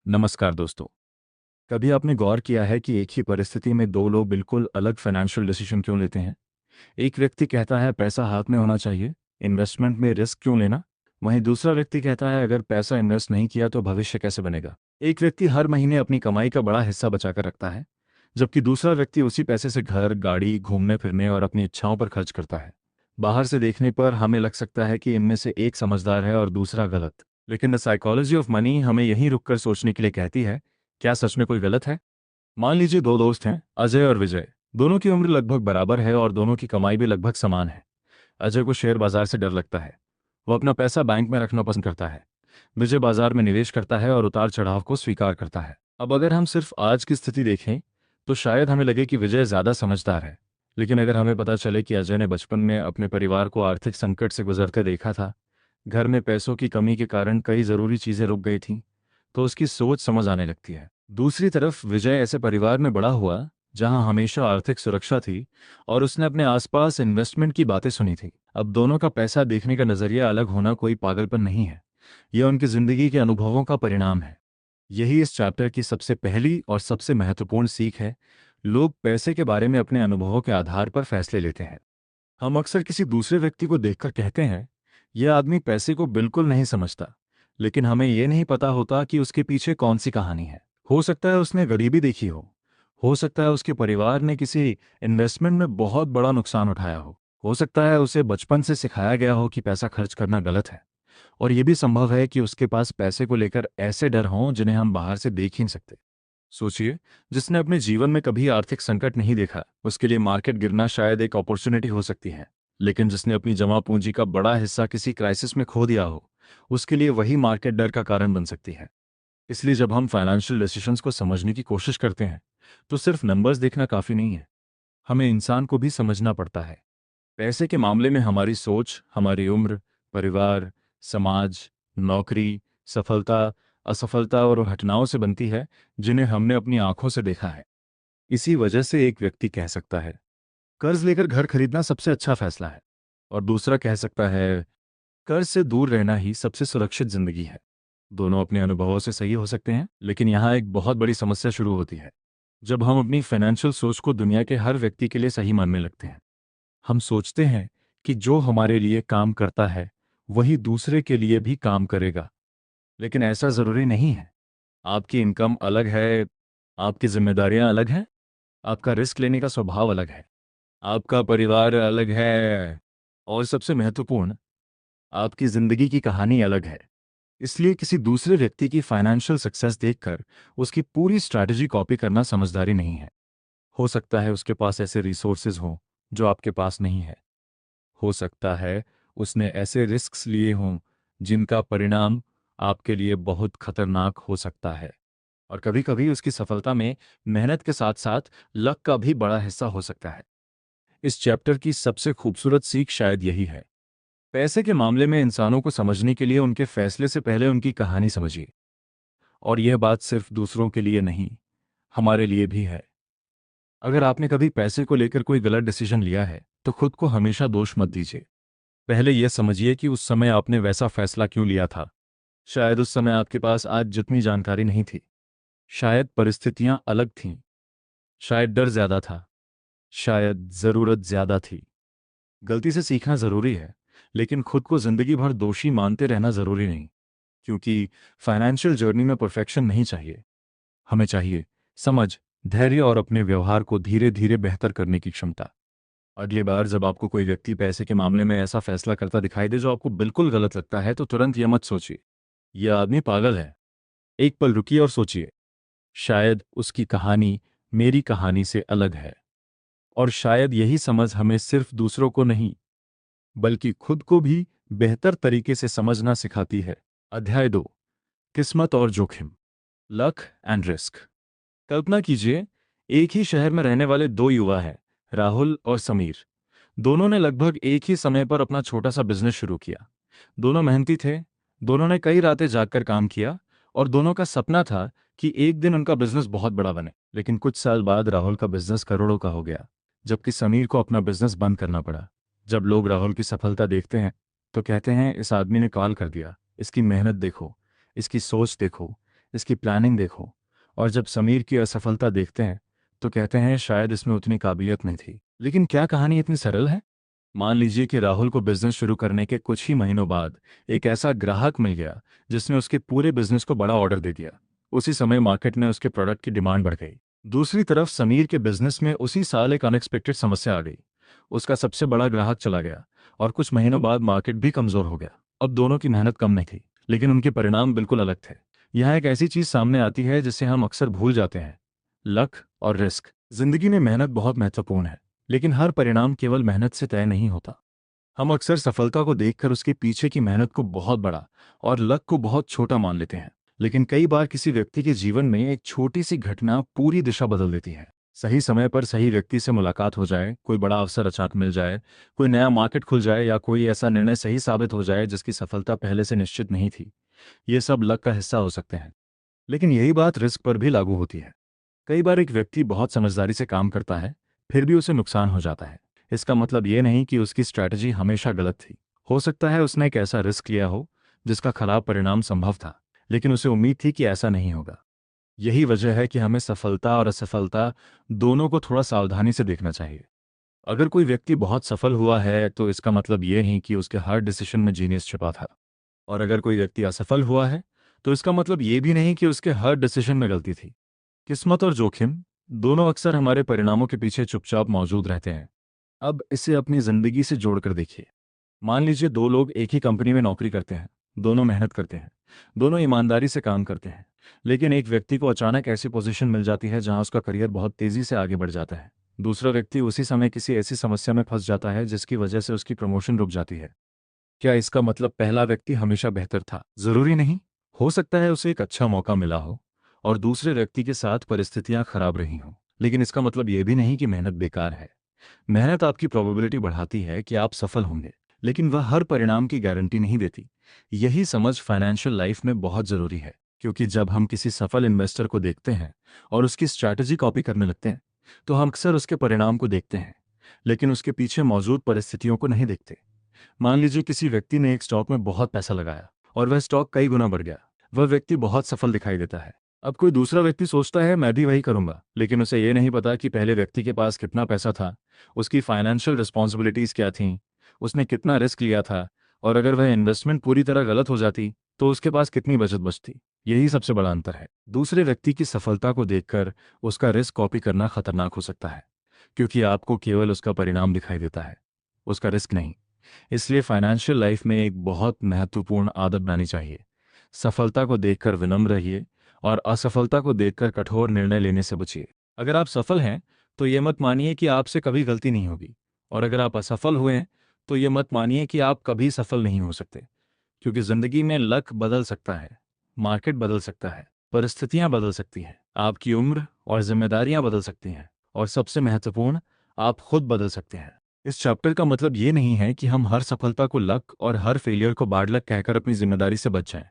नमस्कार दोस्तों। कभी आपने गौर किया है कि एक ही परिस्थिति में दो लोग बिल्कुल अलग फाइनेंशियल डिसीजन क्यों लेते हैं? एक व्यक्ति कहता है पैसा हाथ में होना चाहिए, इन्वेस्टमेंट में रिस्क क्यों लेना? वहीं दूसरा व्यक्ति कहता है अगर पैसा इन्वेस्ट नहीं किया तो भविष्य कैसे बनेगा? एक व्यक्ति हर महीने अपनी कमाई का बड़ा हिस्सा बचाकर रखता है, जबकि दूसरा व्यक्ति उसी पैसे से घर, गाड़ी, घूमने फिरने और अपनी इच्छाओं पर खर्च करता है। बाहर से देखने पर हमें लग सकता है कि इनमें से एक समझदार है और दूसरा गलत। लेकिन द साइकोलॉजी ऑफ मनी हमें यहीं रुककर सोचने के लिए कहती है, क्या सच में कोई गलत है? मान लीजिए दो दोस्त हैं, अजय और विजय। दोनों की उम्र लगभग बराबर है और दोनों की कमाई भी लगभग समान है। अजय को शेयर बाजार से डर लगता है। वो अपना पैसा बैंक में रखना पसंद करता है। विजय बाजार में निवेश करता है और उतार चढ़ाव को स्वीकार करता है। अब अगर हम सिर्फ आज की स्थिति देखें तो शायद हमें लगे कि विजय ज्यादा समझदार है। लेकिन अगर हमें पता चले कि अजय ने बचपन में अपने परिवार को आर्थिक संकट से गुजरते देखा था, घर में पैसों की कमी के कारण कई जरूरी चीजें रुक गई थीं, तो उसकी सोच समझ आने लगती है। दूसरी तरफ विजय ऐसे परिवार में बड़ा हुआ जहां हमेशा आर्थिक सुरक्षा थी और उसने अपने आसपास इन्वेस्टमेंट की बातें सुनी थी। अब दोनों का पैसा देखने का नजरिया अलग होना कोई पागलपन नहीं है, यह उनकी जिंदगी के अनुभवों का परिणाम है। यही इस चैप्टर की सबसे पहली और सबसे महत्वपूर्ण सीख है। लोग पैसे के बारे में अपने अनुभवों के आधार पर फैसले लेते हैं। हम अक्सर किसी दूसरे व्यक्ति को देखकर कहते हैं, यह आदमी पैसे को बिल्कुल नहीं समझता, लेकिन हमें यह नहीं पता होता कि उसके पीछे कौन सी कहानी है। हो सकता है उसने गरीबी देखी हो सकता है उसके परिवार ने किसी इन्वेस्टमेंट में बहुत बड़ा नुकसान उठाया हो सकता है उसे बचपन से सिखाया गया हो कि पैसा खर्च करना गलत है। और यह भी संभव है कि उसके पास पैसे को लेकर ऐसे डर हों जिन्हें हम बाहर से देख ही नहीं सकते। सोचिए, जिसने अपने जीवन में कभी आर्थिक संकट नहीं देखा, उसके लिए मार्केट गिरना शायद एक अपॉर्चुनिटी हो सकती है। लेकिन जिसने अपनी जमा पूंजी का बड़ा हिस्सा किसी क्राइसिस में खो दिया हो, उसके लिए वही मार्केट डर का कारण बन सकती है। इसलिए जब हम फाइनेंशियल डिसीजंस को समझने की कोशिश करते हैं, तो सिर्फ नंबर्स देखना काफी नहीं है। हमें इंसान को भी समझना पड़ता है। पैसे के मामले में हमारी सोच, हमारी उम्र, परिवार, समाज, नौकरी, सफलता, असफलता और घटनाओं से बनती है जिन्हें हमने अपनी आंखों से देखा है। इसी वजह से एक व्यक्ति कह सकता है, कर्ज लेकर घर खरीदना सबसे अच्छा फैसला है, और दूसरा कह सकता है, कर्ज से दूर रहना ही सबसे सुरक्षित जिंदगी है। दोनों अपने अनुभवों से सही हो सकते हैं, लेकिन यहाँ एक बहुत बड़ी समस्या शुरू होती है जब हम अपनी फाइनेंशियल सोच को दुनिया के हर व्यक्ति के लिए सही मानने लगते हैं। हम सोचते हैं कि जो हमारे लिए काम करता है वही दूसरे के लिए भी काम करेगा, लेकिन ऐसा जरूरी नहीं है। आपकी इनकम अलग है, आपकी जिम्मेदारियां अलग हैं, आपका रिस्क लेने का स्वभाव अलग है, आपका परिवार अलग है, और सबसे महत्वपूर्ण, आपकी जिंदगी की कहानी अलग है। इसलिए किसी दूसरे व्यक्ति की फाइनेंशियल सक्सेस देखकर उसकी पूरी स्ट्रैटेजी कॉपी करना समझदारी नहीं है। हो सकता है उसके पास ऐसे रिसोर्सेज हों जो आपके पास नहीं है। हो सकता है उसने ऐसे रिस्क्स लिए हों जिनका परिणाम आपके लिए बहुत खतरनाक हो सकता है। और कभी कभी उसकी सफलता में मेहनत के साथ साथ लक का भी बड़ा हिस्सा हो सकता है। इस चैप्टर की सबसे खूबसूरत सीख शायद यही है, पैसे के मामले में इंसानों को समझने के लिए उनके फैसले से पहले उनकी कहानी समझिए। और यह बात सिर्फ दूसरों के लिए नहीं, हमारे लिए भी है। अगर आपने कभी पैसे को लेकर कोई गलत डिसीजन लिया है तो खुद को हमेशा दोष मत दीजिए। पहले यह समझिए कि उस समय आपने वैसा फैसला क्यों लिया था। शायद उस समय आपके पास आज जितनी जानकारी नहीं थी, शायद परिस्थितियां अलग थीं, शायद डर ज्यादा था, शायद जरूरत ज्यादा थी। गलती से सीखना जरूरी है, लेकिन खुद को जिंदगी भर दोषी मानते रहना जरूरी नहीं। क्योंकि फाइनेंशियल जर्नी में परफेक्शन नहीं चाहिए। हमें चाहिए समझ, धैर्य और अपने व्यवहार को धीरे धीरे बेहतर करने की क्षमता। अगली बार जब आपको कोई व्यक्ति पैसे के मामले में ऐसा फैसला करता दिखाई दे जो आपको बिल्कुल गलत लगता है, तो तुरंत यह मत सोचिए, यह आदमी पागल है। एक पल रुकिए और सोचिए, शायद उसकी कहानी मेरी कहानी से अलग है। और शायद यही समझ हमें सिर्फ दूसरों को नहीं, बल्कि खुद को भी बेहतर तरीके से समझना सिखाती है। अध्याय 2, किस्मत और जोखिम, लक एंड रिस्क। कल्पना कीजिए, एक ही शहर में रहने वाले दो युवा हैं, राहुल और समीर। दोनों ने लगभग एक ही समय पर अपना छोटा सा बिजनेस शुरू किया। दोनों मेहनती थे, दोनों ने कई रातें जागकर काम किया, और दोनों का सपना था कि एक दिन उनका बिजनेस बहुत बड़ा बने। लेकिन कुछ साल बाद राहुल का बिजनेस करोड़ों का हो गया, जबकि समीर को अपना बिजनेस बंद करना पड़ा। जब लोग राहुल की सफलता देखते हैं तो कहते हैं, इस आदमी ने कमाल कर दिया, इसकी मेहनत देखो, इसकी सोच देखो, इसकी प्लानिंग देखो। और जब समीर की असफलता देखते हैं तो कहते हैं शायद इसमें उतनी काबिलियत नहीं थी। लेकिन क्या कहानी इतनी सरल है? मान लीजिए कि राहुल को बिजनेस शुरू करने के कुछ ही महीनों बाद एक ऐसा ग्राहक मिल गया जिसने उसके पूरे बिजनेस को बड़ा ऑर्डर दे दिया। उसी समय मार्केट में उसके प्रोडक्ट की डिमांड बढ़ गई। दूसरी तरफ समीर के बिजनेस में उसी साल एक अनएक्सपेक्टेड समस्या आ गई। उसका सबसे बड़ा ग्राहक चला गया और कुछ महीनों बाद मार्केट भी कमजोर हो गया। अब दोनों की मेहनत कम नहीं थी, लेकिन उनके परिणाम बिल्कुल अलग थे। यहाँ एक ऐसी चीज सामने आती है जिसे हम अक्सर भूल जाते हैं, लक और रिस्क। जिंदगी में मेहनत बहुत महत्वपूर्ण है, लेकिन हर परिणाम केवल मेहनत से तय नहीं होता। हम अक्सर सफलता को देखकर उसके पीछे की मेहनत को बहुत बड़ा और लक को बहुत छोटा मान लेते हैं। लेकिन कई बार किसी व्यक्ति के जीवन में एक छोटी सी घटना पूरी दिशा बदल देती है। सही समय पर सही व्यक्ति से मुलाकात हो जाए, कोई बड़ा अवसर अचानक मिल जाए, कोई नया मार्केट खुल जाए, या कोई ऐसा निर्णय सही साबित हो जाए जिसकी सफलता पहले से निश्चित नहीं थी। ये सब लक का हिस्सा हो सकते हैं। लेकिन यही बात रिस्क पर भी लागू होती है। कई बार एक व्यक्ति बहुत समझदारी से काम करता है, फिर भी उसे नुकसान हो जाता है। इसका मतलब ये नहीं कि उसकी स्ट्रैटेजी हमेशा गलत थी। हो सकता है उसने एक ऐसा रिस्क लिया हो जिसका खराब परिणाम संभव था, लेकिन उसे उम्मीद थी कि ऐसा नहीं होगा। यही वजह है कि हमें सफलता और असफलता दोनों को थोड़ा सावधानी से देखना चाहिए। अगर कोई व्यक्ति बहुत सफल हुआ है तो इसका मतलब ये नहीं कि उसके हर डिसीजन में जीनियस छिपा था। और अगर कोई व्यक्ति असफल हुआ है तो इसका मतलब ये भी नहीं कि उसके हर डिसीजन में गलती थी। किस्मत और जोखिम दोनों अक्सर हमारे परिणामों के पीछे चुपचाप मौजूद रहते हैं। अब इसे अपनी जिंदगी से जोड़कर देखिए। मान लीजिए दो लोग एक ही कंपनी में नौकरी करते हैं। दोनों मेहनत करते हैं, दोनों ईमानदारी से काम करते हैं। लेकिन एक व्यक्ति को अचानक ऐसी पोजीशन मिल जाती है जहां उसका करियर बहुत तेजी से आगे बढ़ जाता है। दूसरा व्यक्ति उसी समय किसी ऐसी समस्या में फंस जाता है जिसकी वजह से उसकी प्रमोशन रुक जाती है। क्या इसका मतलब पहला व्यक्ति हमेशा बेहतर था? जरूरी नहीं। हो सकता है उसे एक अच्छा मौका मिला हो और दूसरे व्यक्ति के साथ परिस्थितियां खराब रही हों। लेकिन इसका मतलब यह भी नहीं कि मेहनत बेकार है। मेहनत आपकी प्रोबेबिलिटी बढ़ाती है कि आप सफल होंगे, लेकिन वह हर परिणाम की गारंटी नहीं देती। यही समझ फाइनेंशियल लाइफ में बहुत जरूरी है, क्योंकि जब हम किसी सफल इन्वेस्टर को देखते हैं और उसकी स्ट्रैटेजी कॉपी करने लगते हैं तो हम अक्सर उसके परिणाम को देखते हैं, लेकिन उसके पीछे मौजूद परिस्थितियों को नहीं देखते। मान लीजिए किसी व्यक्ति ने एक स्टॉक में बहुत पैसा लगाया और वह स्टॉक कई गुना बढ़ गया। वह व्यक्ति बहुत सफल दिखाई देता है। अब कोई दूसरा व्यक्ति सोचता है मैं भी वही करूंगा, लेकिन उसे यह नहीं पता कि पहले व्यक्ति के पास कितना पैसा था, उसकी फाइनेंशियल रिस्पॉन्सिबिलिटीज क्या थीं, उसने कितना रिस्क लिया था, और अगर वह इन्वेस्टमेंट पूरी तरह गलत हो जाती तो उसके पास कितनी बचत बचती। यही सबसे बड़ा अंतर है। दूसरे व्यक्ति की सफलता को देखकर उसका रिस्क कॉपी करना खतरनाक हो सकता है, क्योंकि आपको केवल उसका परिणाम दिखाई देता है, उसका रिस्क नहीं। इसलिए फाइनेंशियल लाइफ में एक बहुत महत्वपूर्ण आदत बनानी चाहिए। सफलता को देखकर विनम्र रहिए और असफलता को देखकर कठोर निर्णय लेने से बचिए। अगर आप सफल हैं तो ये मत मानिए कि आपसे कभी गलती नहीं होगी, और अगर आप असफल हुए हैं तो ये मत मानिए कि आप कभी सफल नहीं हो सकते। क्योंकि जिंदगी में लक बदल सकता है, मार्केट बदल सकता है, परिस्थितियां बदल सकती हैं, आपकी उम्र और जिम्मेदारियां बदल सकती हैं, और सबसे महत्वपूर्ण, आप खुद बदल सकते हैं। इस चैप्टर का मतलब ये नहीं है कि हम हर सफलता को लक और हर फेलियर को बैड लक कहकर अपनी जिम्मेदारी से बच जाएं,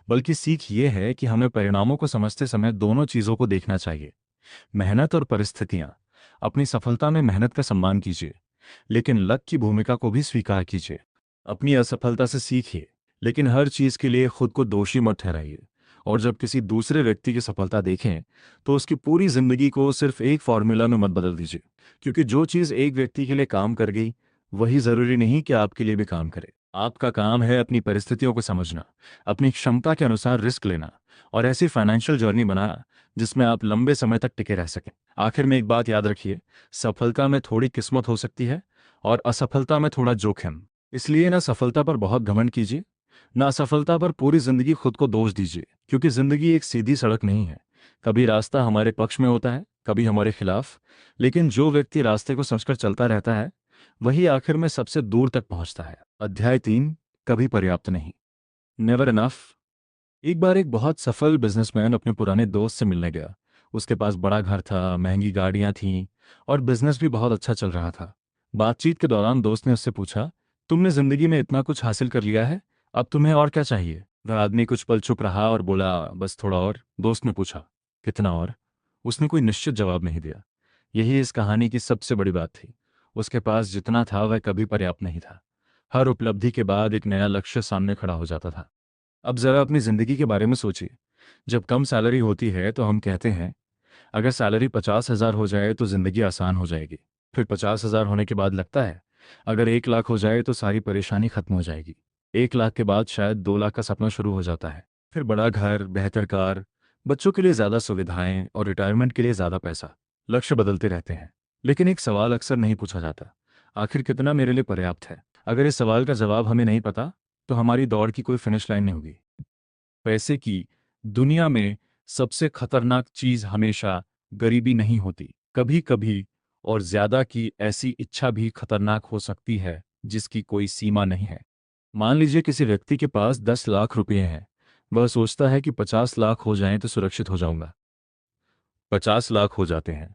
बल्कि सीख ये है कि हमें परिणामों को समझते समय दोनों चीजों को देखना चाहिए, मेहनत और परिस्थितियां। अपनी सफलता में मेहनत का सम्मान कीजिए, लेकिन लक की भूमिका को भी स्वीकार कीजिए। अपनी असफलता से सीखिए, लेकिन हर चीज के लिए खुद को दोषी मत ठहराइए। और जब किसी दूसरे व्यक्ति की सफलता देखें तो उसकी पूरी जिंदगी को सिर्फ एक फॉर्मूला में मत बदल दीजिए, क्योंकि जो चीज एक व्यक्ति के लिए काम कर गई वही जरूरी नहीं कि आपके लिए भी काम करे। आपका काम है अपनी परिस्थितियों को समझना, अपनी क्षमता के अनुसार रिस्क लेना, और ऐसी फाइनेंशियल जर्नी बनाना जिसमें आप लंबे समय तक टिके रह सकें। आखिर में एक बात याद रखिए, सफलता में थोड़ी किस्मत हो सकती है और असफलता में थोड़ा जोखिम। इसलिए ना सफलता पर बहुत घमंड कीजिए, ना असफलता पर पूरी जिंदगी खुद को दोष दीजिए, क्योंकि जिंदगी एक सीधी सड़क नहीं है। कभी रास्ता हमारे पक्ष में होता है, कभी हमारे खिलाफ। लेकिन जो व्यक्ति रास्ते को समझकर चलता रहता है वही आखिर में सबसे दूर तक पहुंचता है। अध्याय 3, कभी पर्याप्त नहीं, नेवर इनफ। एक बार एक बहुत सफल बिजनेसमैन अपने पुराने दोस्त से मिलने गया। उसके पास बड़ा घर था, महंगी गाड़ियां थीं और बिजनेस भी बहुत अच्छा चल रहा था। बातचीत के दौरान दोस्त ने उससे पूछा, तुमने जिंदगी में इतना कुछ हासिल कर लिया है, अब तुम्हें और क्या चाहिए? वह आदमी कुछ पल चुप रहा और बोला, बस थोड़ा और। दोस्त ने पूछा, कितना और? उसने कोई निश्चित जवाब नहीं दिया। यही इस कहानी की सबसे बड़ी बात थी। उसके पास जितना था वह कभी पर्याप्त नहीं था। हर उपलब्धि के बाद एक नया लक्ष्य सामने खड़ा हो जाता था। अब ज़रा अपनी ज़िंदगी के बारे में सोचिए। जब कम सैलरी होती है तो हम कहते हैं अगर सैलरी 50,000 हो जाए तो ज़िंदगी आसान हो जाएगी। फिर 50,000 होने के बाद लगता है अगर 1 लाख हो जाए तो सारी परेशानी खत्म हो जाएगी। 1 लाख के बाद शायद 2 लाख का सपना शुरू हो जाता है। फिर बड़ा घर, बेहतर कार, बच्चों के लिए ज़्यादा सुविधाएं और रिटायरमेंट के लिए ज़्यादा पैसा। लक्ष्य बदलते रहते हैं, लेकिन एक सवाल अक्सर नहीं पूछा जाता, आखिर कितना मेरे लिए पर्याप्त है। अगर इस सवाल का जवाब हमें नहीं पता तो हमारी दौड़ की कोई फिनिश लाइन नहीं होगी। पैसे की दुनिया में सबसे खतरनाक चीज हमेशा गरीबी नहीं होती। कभी कभी और ज्यादा की ऐसी इच्छा भी खतरनाक हो सकती है जिसकी कोई सीमा नहीं है। मान लीजिए किसी व्यक्ति के पास 10 लाख रुपए हैं। वह सोचता है कि 50 लाख हो जाएं तो सुरक्षित हो जाऊंगा। 50 लाख हो जाते हैं।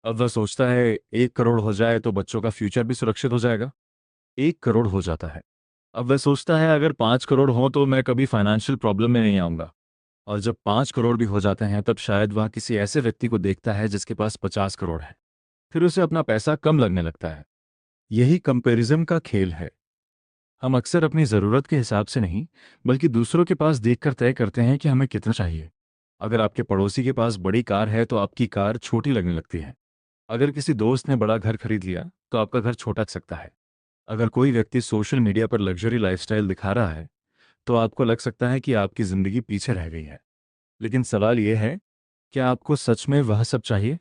अब वह सोचता है 1 करोड़ हो जाए तो बच्चों का फ्यूचर भी सुरक्षित हो जाएगा। 1 करोड़ हो जाता है। अब वह सोचता है अगर 5 करोड़ हो तो मैं कभी फाइनेंशियल प्रॉब्लम में नहीं आऊंगा। और जब 5 करोड़ भी हो जाते हैं तब शायद वह किसी ऐसे व्यक्ति को देखता है जिसके पास 50 करोड़ है। फिर उसे अपना पैसा कम लगने लगता है। यही कंपैरिजन का खेल है। हम अक्सर अपनी ज़रूरत के हिसाब से नहीं बल्कि दूसरों के पास देखकर तय करते हैं कि हमें कितना चाहिए। अगर आपके पड़ोसी के पास बड़ी कार है तो आपकी कार छोटी लगने लगती है। अगर किसी दोस्त ने बड़ा घर खरीद लिया तो आपका घर छोटा लग सकता है। अगर कोई व्यक्ति सोशल मीडिया पर लग्जरी लाइफस्टाइल दिखा रहा है तो आपको लग सकता है कि आपकी ज़िंदगी पीछे रह गई है। लेकिन सवाल यह है, क्या आपको सच में वह सब चाहिए,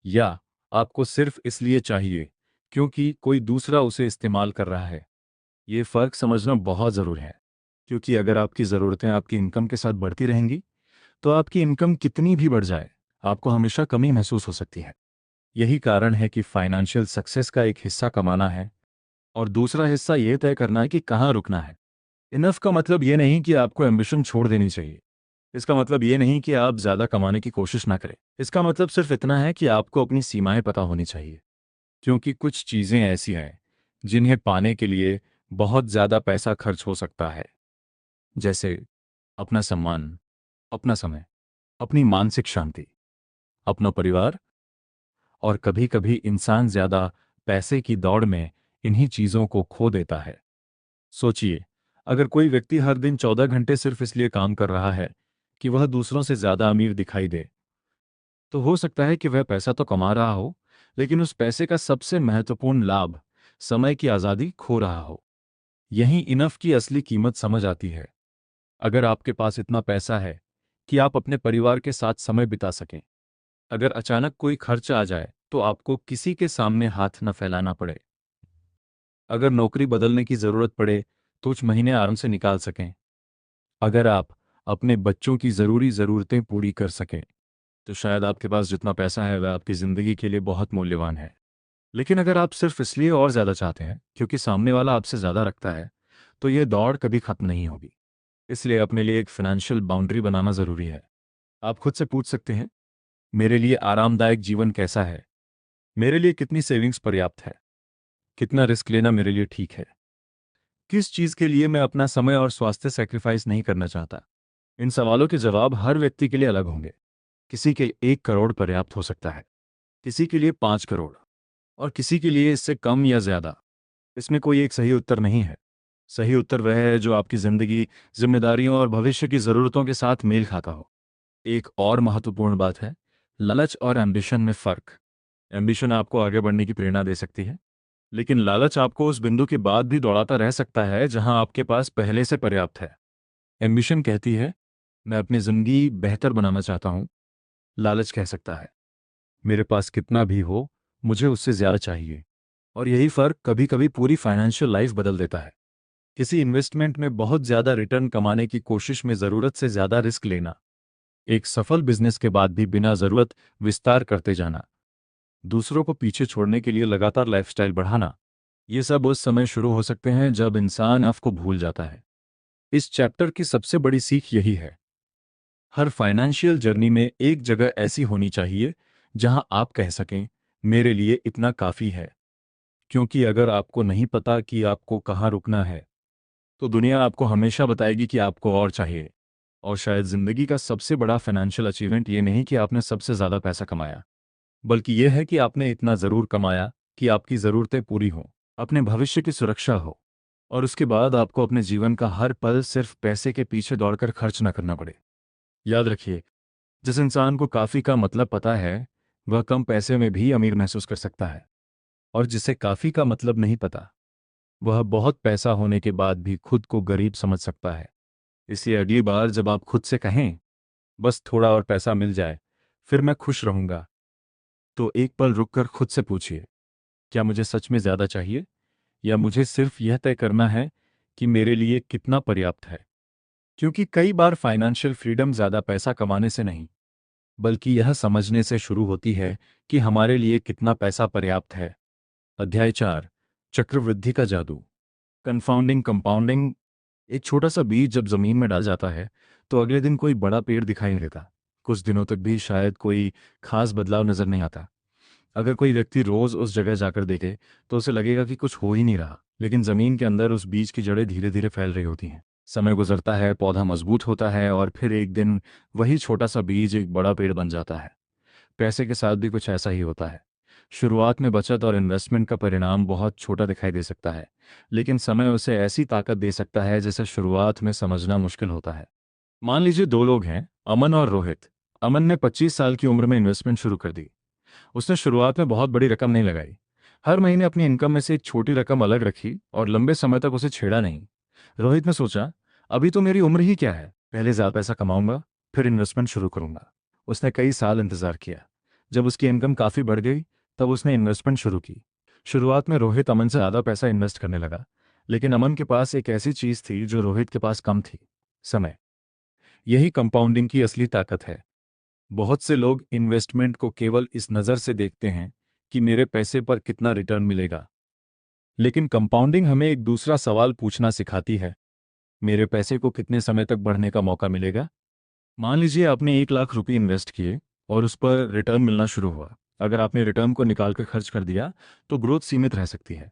या आपको सिर्फ इसलिए चाहिए क्योंकि कोई दूसरा उसे इस्तेमाल कर रहा है? ये फ़र्क समझना बहुत ज़रूरी है, क्योंकि अगर आपकी ज़रूरतें आपकी इनकम के साथ बढ़ती रहेंगी तो आपकी इनकम कितनी भी बढ़ जाए आपको हमेशा कमी महसूस हो सकती है। यही कारण है कि फाइनेंशियल सक्सेस का एक हिस्सा कमाना है और दूसरा हिस्सा ये तय करना है कि कहाँ रुकना है। इनफ का मतलब ये नहीं कि आपको एम्बिशन छोड़ देनी चाहिए। इसका मतलब ये नहीं कि आप ज़्यादा कमाने की कोशिश ना करें। इसका मतलब सिर्फ इतना है कि आपको अपनी सीमाएं पता होनी चाहिए, क्योंकि कुछ चीज़ें ऐसी हैं जिन्हें पाने के लिए बहुत ज़्यादा पैसा खर्च हो सकता है, जैसे अपना सम्मान, अपना समय, अपनी मानसिक शांति, अपना परिवार। और कभी कभी इंसान ज़्यादा पैसे की दौड़ में इन्हीं चीज़ों को खो देता है। सोचिए, अगर कोई व्यक्ति हर दिन 14 घंटे सिर्फ इसलिए काम कर रहा है कि वह दूसरों से ज़्यादा अमीर दिखाई दे, तो हो सकता है कि वह पैसा तो कमा रहा हो, लेकिन उस पैसे का सबसे महत्वपूर्ण लाभ, समय की आज़ादी, खो रहा हो। यहीं इनफ की असली कीमत समझ आती है। अगर आपके पास इतना पैसा है कि आप अपने परिवार के साथ समय बिता सकें, अगर अचानक कोई खर्च आ जाए तो आपको किसी के सामने हाथ न फैलाना पड़े, अगर नौकरी बदलने की ज़रूरत पड़े तो कुछ महीने आराम से निकाल सकें, अगर आप अपने बच्चों की ज़रूरी ज़रूरतें पूरी कर सकें, तो शायद आपके पास जितना पैसा है वह आपकी ज़िंदगी के लिए बहुत मूल्यवान है। लेकिन अगर आप सिर्फ इसलिए और ज़्यादा चाहते हैं क्योंकि सामने वाला आपसे ज़्यादा रखता है, तो ये दौड़ कभी ख़त्म नहीं होगी। इसलिए अपने लिए एक फ़ाइनेंशियल बाउंड्री बनाना ज़रूरी है। आप खुद से पूछ सकते हैं, मेरे लिए आरामदायक जीवन कैसा है? मेरे लिए कितनी सेविंग्स पर्याप्त है? कितना रिस्क लेना मेरे लिए ठीक है? किस चीज़ के लिए मैं अपना समय और स्वास्थ्य सैक्रिफाइस नहीं करना चाहता? इन सवालों के जवाब हर व्यक्ति के लिए अलग होंगे। किसी के 1 करोड़ पर्याप्त हो सकता है, किसी के लिए 5 करोड़, और किसी के लिए इससे कम या ज़्यादा। इसमें कोई एक सही उत्तर नहीं है। सही उत्तर वह है जो आपकी ज़िंदगी, जिम्मेदारियों और भविष्य की ज़रूरतों के साथ मेल खाता हो। एक और महत्वपूर्ण बात है, लालच और एम्बिशन में फ़र्क। एम्बिशन आपको आगे बढ़ने की प्रेरणा दे सकती है, लेकिन लालच आपको उस बिंदु के बाद भी दौड़ाता रह सकता है जहां आपके पास पहले से पर्याप्त है। एम्बिशन कहती है, मैं अपनी ज़िंदगी बेहतर बनाना चाहता हूं। लालच कह सकता है, मेरे पास कितना भी हो, मुझे उससे ज़्यादा चाहिए। और यही फ़र्क कभी कभी पूरी फाइनेंशियल लाइफ बदल देता है। किसी इन्वेस्टमेंट में बहुत ज़्यादा रिटर्न कमाने की कोशिश में ज़रूरत से ज़्यादा रिस्क लेना, एक सफल बिजनेस के बाद भी बिना ज़रूरत विस्तार करते जाना, दूसरों को पीछे छोड़ने के लिए लगातार लाइफस्टाइल बढ़ाना, ये सब उस समय शुरू हो सकते हैं जब इंसान आपको भूल जाता है। इस चैप्टर की सबसे बड़ी सीख यही है, हर फाइनेंशियल जर्नी में एक जगह ऐसी होनी चाहिए जहां आप कह सकें, मेरे लिए इतना काफ़ी है। क्योंकि अगर आपको नहीं पता कि आपको कहाँ रुकना है, तो दुनिया आपको हमेशा बताएगी कि आपको और चाहिए। और शायद ज़िंदगी का सबसे बड़ा फाइनेंशियल अचीवमेंट ये नहीं कि आपने सबसे ज़्यादा पैसा कमाया, बल्कि यह है कि आपने इतना ज़रूर कमाया कि आपकी ज़रूरतें पूरी हों, अपने भविष्य की सुरक्षा हो, और उसके बाद आपको अपने जीवन का हर पल सिर्फ पैसे के पीछे दौड़कर खर्च ना करना पड़े। याद रखिए, जिस इंसान को काफ़ी का मतलब पता है वह कम पैसे में भी अमीर महसूस कर सकता है, और जिसे काफ़ी का मतलब नहीं पता वह बहुत पैसा होने के बाद भी खुद को गरीब समझ सकता है। इसलिए अगली बार जब आप खुद से कहें बस थोड़ा और पैसा मिल जाए फिर मैं खुश रहूंगा, तो एक पल रुककर खुद से पूछिए, क्या मुझे सच में ज़्यादा चाहिए, या मुझे सिर्फ यह तय करना है कि मेरे लिए कितना पर्याप्त है। क्योंकि कई बार फाइनेंशियल फ्रीडम ज़्यादा पैसा कमाने से नहीं, बल्कि यह समझने से शुरू होती है कि हमारे लिए कितना पैसा पर्याप्त है। अध्याय 4, चक्रवृद्धि का जादू। Confounding compounding. एक छोटा सा बीज जब जमीन में डाल जाता है तो अगले दिन कोई बड़ा पेड़ दिखाई नहीं देता। कुछ दिनों तक भी शायद कोई खास बदलाव नजर नहीं आता। अगर कोई व्यक्ति रोज उस जगह जाकर देखे तो उसे लगेगा कि कुछ हो ही नहीं रहा, लेकिन जमीन के अंदर उस बीज की जड़ें धीरे धीरे फैल रही होती हैं। समय गुजरता है, पौधा मजबूत होता है, और फिर एक दिन वही छोटा सा बीज एक बड़ा पेड़ बन जाता है। पैसे के साथ भी कुछ ऐसा ही होता है। शुरुआत में बचत और इन्वेस्टमेंट का परिणाम बहुत छोटा दिखाई दे सकता है, लेकिन समय उसे ऐसी ताकत दे सकता है जिसे शुरुआत में समझना मुश्किल होता है। मान लीजिए दो लोग हैं, अमन और रोहित। अमन ने 25 साल की उम्र में इन्वेस्टमेंट शुरू कर दी। उसने शुरुआत में बहुत बड़ी रकम नहीं लगाई। हर महीने अपनी इनकम में से एक छोटी रकम अलग रखी और लंबे समय तक उसे छेड़ा नहीं। रोहित ने सोचा, अभी तो मेरी उम्र ही क्या है, पहले ज़्यादा पैसा कमाऊंगा, फिर इन्वेस्टमेंट शुरू करूंगा। उसने कई साल इंतजार किया। जब उसकी इनकम काफ़ी बढ़ गई तब उसने इन्वेस्टमेंट शुरू की। शुरुआत में रोहित अमन से ज़्यादा पैसा इन्वेस्ट करने लगा, लेकिन अमन के पास एक ऐसी चीज़ थी जो रोहित के पास कम थी, समय। यही कंपाउंडिंग की असली ताकत है। बहुत से लोग इन्वेस्टमेंट को केवल इस नज़र से देखते हैं कि मेरे पैसे पर कितना रिटर्न मिलेगा, लेकिन कंपाउंडिंग हमें एक दूसरा सवाल पूछना सिखाती है, मेरे पैसे को कितने समय तक बढ़ने का मौका मिलेगा। मान लीजिए आपने 1 लाख रुपए इन्वेस्ट किए और उस पर रिटर्न मिलना शुरू हुआ। अगर आपने रिटर्न को निकाल कर खर्च कर दिया तो ग्रोथ सीमित रह सकती है,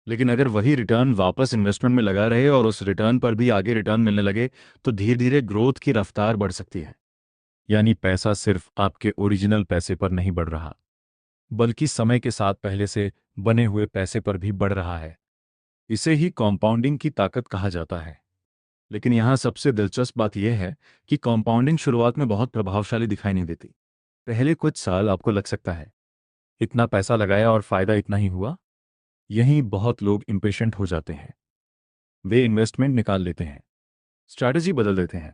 लेकिन अगर वही रिटर्न वापस इन्वेस्टमेंट में लगा रहे और उस रिटर्न पर भी आगे रिटर्न मिलने लगे तो धीरे धीरे ग्रोथ की रफ्तार बढ़ सकती है। यानी पैसा सिर्फ आपके ओरिजिनल पैसे पर नहीं बढ़ रहा, बल्कि समय के साथ पहले से बने हुए पैसे पर भी बढ़ रहा है। इसे ही कॉम्पाउंडिंग की ताकत कहा जाता है। लेकिन यहाँ सबसे दिलचस्प बात यह है कि कॉम्पाउंडिंग शुरुआत में बहुत प्रभावशाली दिखाई नहीं देती। पहले कुछ साल आपको लग सकता है, इतना पैसा लगाया और फायदा इतना ही हुआ। यहीं बहुत लोग इम्पेशेंट हो जाते हैं। वे इन्वेस्टमेंट निकाल लेते हैं, स्ट्रैटेजी बदल देते हैं।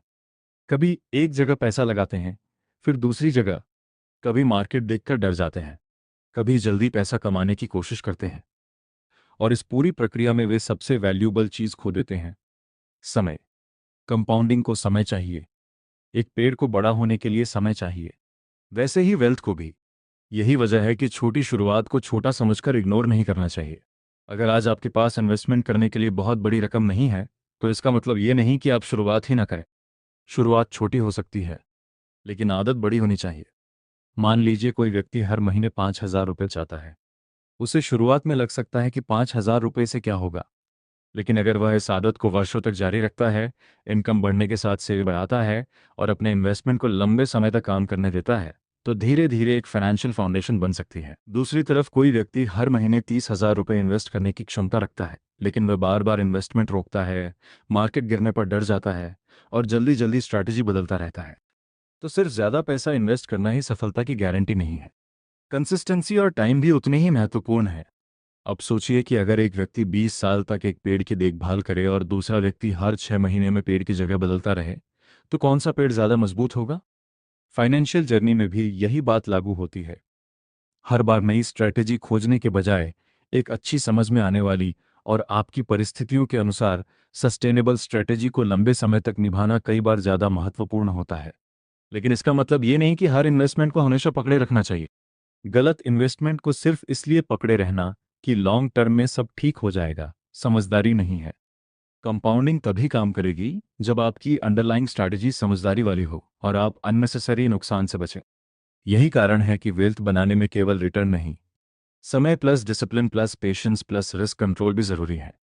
कभी एक जगह पैसा लगाते हैं, फिर दूसरी जगह। कभी मार्केट देखकर डर जाते हैं, कभी जल्दी पैसा कमाने की कोशिश करते हैं, और इस पूरी प्रक्रिया में वे सबसे वैल्यूबल चीज़ खो देते हैं, समय। कंपाउंडिंग को समय चाहिए। एक पेड़ को बड़ा होने के लिए समय चाहिए, वैसे ही वेल्थ को भी। यही वजह है कि छोटी शुरुआत को छोटा समझकर इग्नोर नहीं करना चाहिए। अगर आज आपके पास इन्वेस्टमेंट करने के लिए बहुत बड़ी रकम नहीं है तो इसका मतलब ये नहीं कि आप शुरुआत ही ना करें। शुरुआत छोटी हो सकती है, लेकिन आदत बड़ी होनी चाहिए। मान लीजिए कोई व्यक्ति हर महीने 5,000 रुपये चाहता है। उसे शुरुआत में लग सकता है कि 5,000 रुपये से क्या होगा, लेकिन अगर वह इस आदत को वर्षों तक जारी रखता है, इनकम बढ़ने के साथ सेव बढ़ाता है और अपने इन्वेस्टमेंट को लंबे समय तक काम करने देता है, तो धीरे धीरे एक फाइनेंशियल फाउंडेशन बन सकती है। दूसरी तरफ कोई व्यक्ति हर महीने 30,000 रुपये इन्वेस्ट करने की क्षमता रखता है, लेकिन वह बार बार इन्वेस्टमेंट रोकता है, मार्केट गिरने पर डर जाता है और जल्दी जल्दी स्ट्रैटेजी बदलता रहता है, तो सिर्फ ज़्यादा पैसा इन्वेस्ट करना ही सफलता की गारंटी नहीं है। कंसिस्टेंसी और टाइम भी उतने ही महत्वपूर्ण है। अब सोचिए कि अगर एक व्यक्ति 20 साल तक एक पेड़ की देखभाल करे और दूसरा व्यक्ति हर 6 महीने में पेड़ की जगह बदलता रहे, तो कौन सा पेड़ ज़्यादा मजबूत होगा। फाइनेंशियल जर्नी में भी यही बात लागू होती है। हर बार नई स्ट्रैटेजी खोजने के बजाय एक अच्छी समझ में आने वाली और आपकी परिस्थितियों के अनुसार सस्टेनेबल स्ट्रैटेजी को लंबे समय तक निभाना कई बार ज़्यादा महत्वपूर्ण होता है। लेकिन इसका मतलब ये नहीं कि हर इन्वेस्टमेंट को हमेशा पकड़े रखना चाहिए। गलत इन्वेस्टमेंट को सिर्फ इसलिए पकड़े रहना कि लॉन्ग टर्म में सब ठीक हो जाएगा, समझदारी नहीं है। कंपाउंडिंग तभी काम करेगी जब आपकी अंडरलाइंग स्ट्रैटेजी समझदारी वाली हो और आप अननेसेसरी नुकसान से बचें। यही कारण है कि वेल्थ बनाने में केवल रिटर्न नहीं, समय plus discipline plus patience plus risk control भी ज़रूरी है।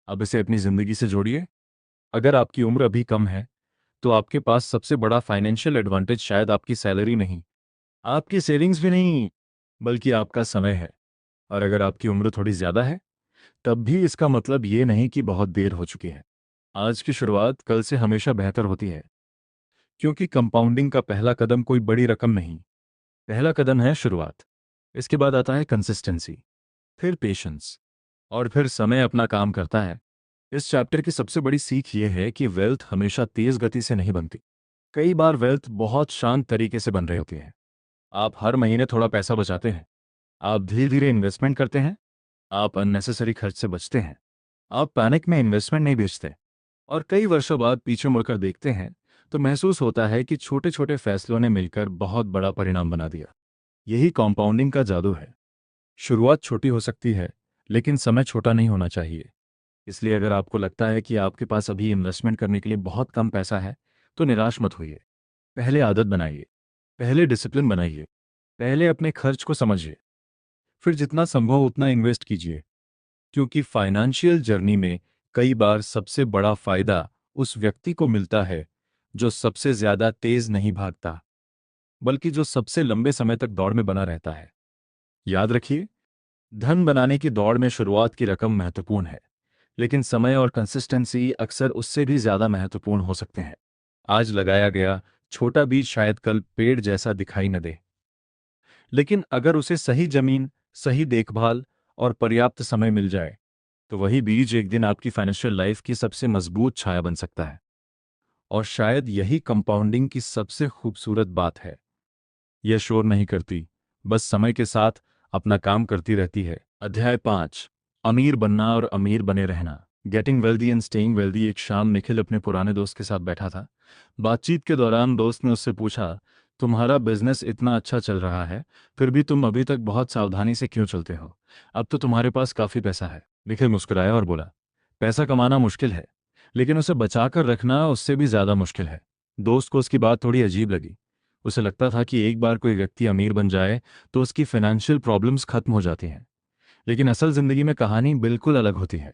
अब इसे अपनी ज़िंदगी से जोड़िए। अगर आपकी उम्र अभी कम है तो आपके पास सबसे बड़ा फाइनेंशियल एडवांटेज शायद आपकी सैलरी नहीं, आपकी सेविंग्स भी नहीं, बल्कि आपका समय है। और अगर आपकी उम्र थोड़ी ज़्यादा है तब भी इसका मतलब ये नहीं कि बहुत देर हो चुकी है। आज की शुरुआत कल से हमेशा बेहतर होती है, क्योंकि कंपाउंडिंग का पहला कदम कोई बड़ी रकम नहीं, पहला कदम है शुरुआत। इसके बाद आता है कंसिस्टेंसी, फिर पेशेंस, और फिर समय अपना काम करता है। इस चैप्टर की सबसे बड़ी सीख ये है कि वेल्थ हमेशा तेज गति से नहीं बनती। कई बार वेल्थ बहुत शांत तरीके से बन रही होती है। आप हर महीने थोड़ा पैसा बचाते हैं, आप धीरे धीरे इन्वेस्टमेंट करते हैं, आप अननेसेसरी खर्च से बचते हैं, आप पैनिक में इन्वेस्टमेंट नहीं बेचते, और कई वर्षों बाद पीछे मुड़कर देखते हैं तो महसूस होता है कि छोटे छोटे फैसलों ने मिलकर बहुत बड़ा परिणाम बना दिया। यही कॉम्पाउंडिंग का जादू है। शुरुआत छोटी हो सकती है, लेकिन समय छोटा नहीं होना चाहिए। इसलिए अगर आपको लगता है कि आपके पास अभी इन्वेस्टमेंट करने के लिए बहुत कम पैसा है, तो निराश मत होइए। पहले आदत बनाइए, पहले डिसिप्लिन बनाइए, पहले अपने खर्च को समझिए, फिर जितना संभव उतना इन्वेस्ट कीजिए। क्योंकि फाइनेंशियल जर्नी में कई बार सबसे बड़ा फायदा उस व्यक्ति को मिलता है जो सबसे ज्यादा तेज नहीं भागता, बल्कि जो सबसे लंबे समय तक दौड़ में बना रहता है। याद रखिए, धन बनाने की दौड़ में शुरुआत की रकम महत्वपूर्ण है, लेकिन समय और कंसिस्टेंसी अक्सर उससे भी ज्यादा महत्वपूर्ण हो सकते हैं। आज लगाया गया छोटा बीज शायद कल पेड़ जैसा दिखाई न दे, लेकिन अगर उसे सही जमीन, सही देखभाल और पर्याप्त समय मिल जाए, तो वही बीज एक दिन आपकी फाइनेंशियल लाइफ की सबसे मजबूत छाया बन सकता है। और शायद यही कंपाउंडिंग की सबसे खूबसूरत बात है। यह शोर नहीं करती, बस समय के साथ अपना काम करती रहती है। अध्याय 5, अमीर बनना और अमीर बने रहना। Getting wealthy and staying wealthy. एक शाम निखिल अपने पुराने दोस्त के साथ बैठा था। बातचीत के दौरान दोस्त ने उससे पूछा, तुम्हारा बिजनेस इतना अच्छा चल रहा है, फिर भी तुम अभी तक बहुत सावधानी से क्यों चलते हो? अब तो तुम्हारे पास काफी पैसा है। निखिल मुस्कुराया और बोला, पैसा कमाना मुश्किल है, लेकिन उसे बचाकर रखना उससे भी ज्यादा मुश्किल है। दोस्त को उसकी बात थोड़ी अजीब लगी। उसे लगता था कि एक बार कोई व्यक्ति अमीर बन जाए तो उसकी फाइनेंशियल प्रॉब्लम्स खत्म हो जाती हैं, लेकिन असल जिंदगी में कहानी बिल्कुल अलग होती है।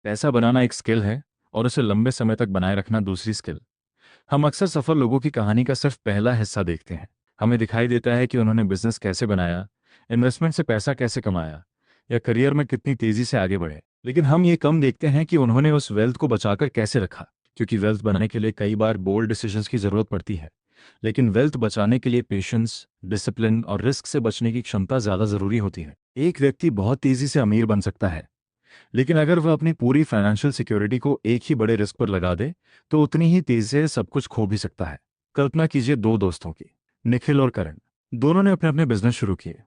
पैसा बनाना एक स्किल है, और उसे लंबे समय तक बनाए रखना दूसरी स्किल। हम अक्सर सफल लोगों की कहानी का सिर्फ पहला हिस्सा देखते हैं। हमें दिखाई देता है कि उन्होंने बिजनेस कैसे बनाया, इन्वेस्टमेंट से पैसा कैसे कमाया, या करियर में कितनी तेजी से आगे बढ़े, लेकिन हम ये कम देखते हैं कि उन्होंने उस वेल्थ को बचाकर कैसे रखा। क्योंकि वेल्थ बनाने के लिए कई बार बोल्ड डिसीजंस की जरूरत पड़ती है, लेकिन वेल्थ बचाने के लिए पेशेंस, डिसिप्लिन और रिस्क से बचने की क्षमता ज्यादा जरूरी होती है। एक व्यक्ति बहुत तेजी से अमीर बन सकता है, लेकिन अगर वह अपनी पूरी फाइनेंशियल सिक्योरिटी को एक ही बड़े रिस्क पर लगा दे, तो उतनी ही तेजी से सब कुछ खो भी सकता है। कल्पना कीजिए दो दोस्तों की, निखिल और करण। दोनों ने अपने अपने बिजनेस शुरू किए।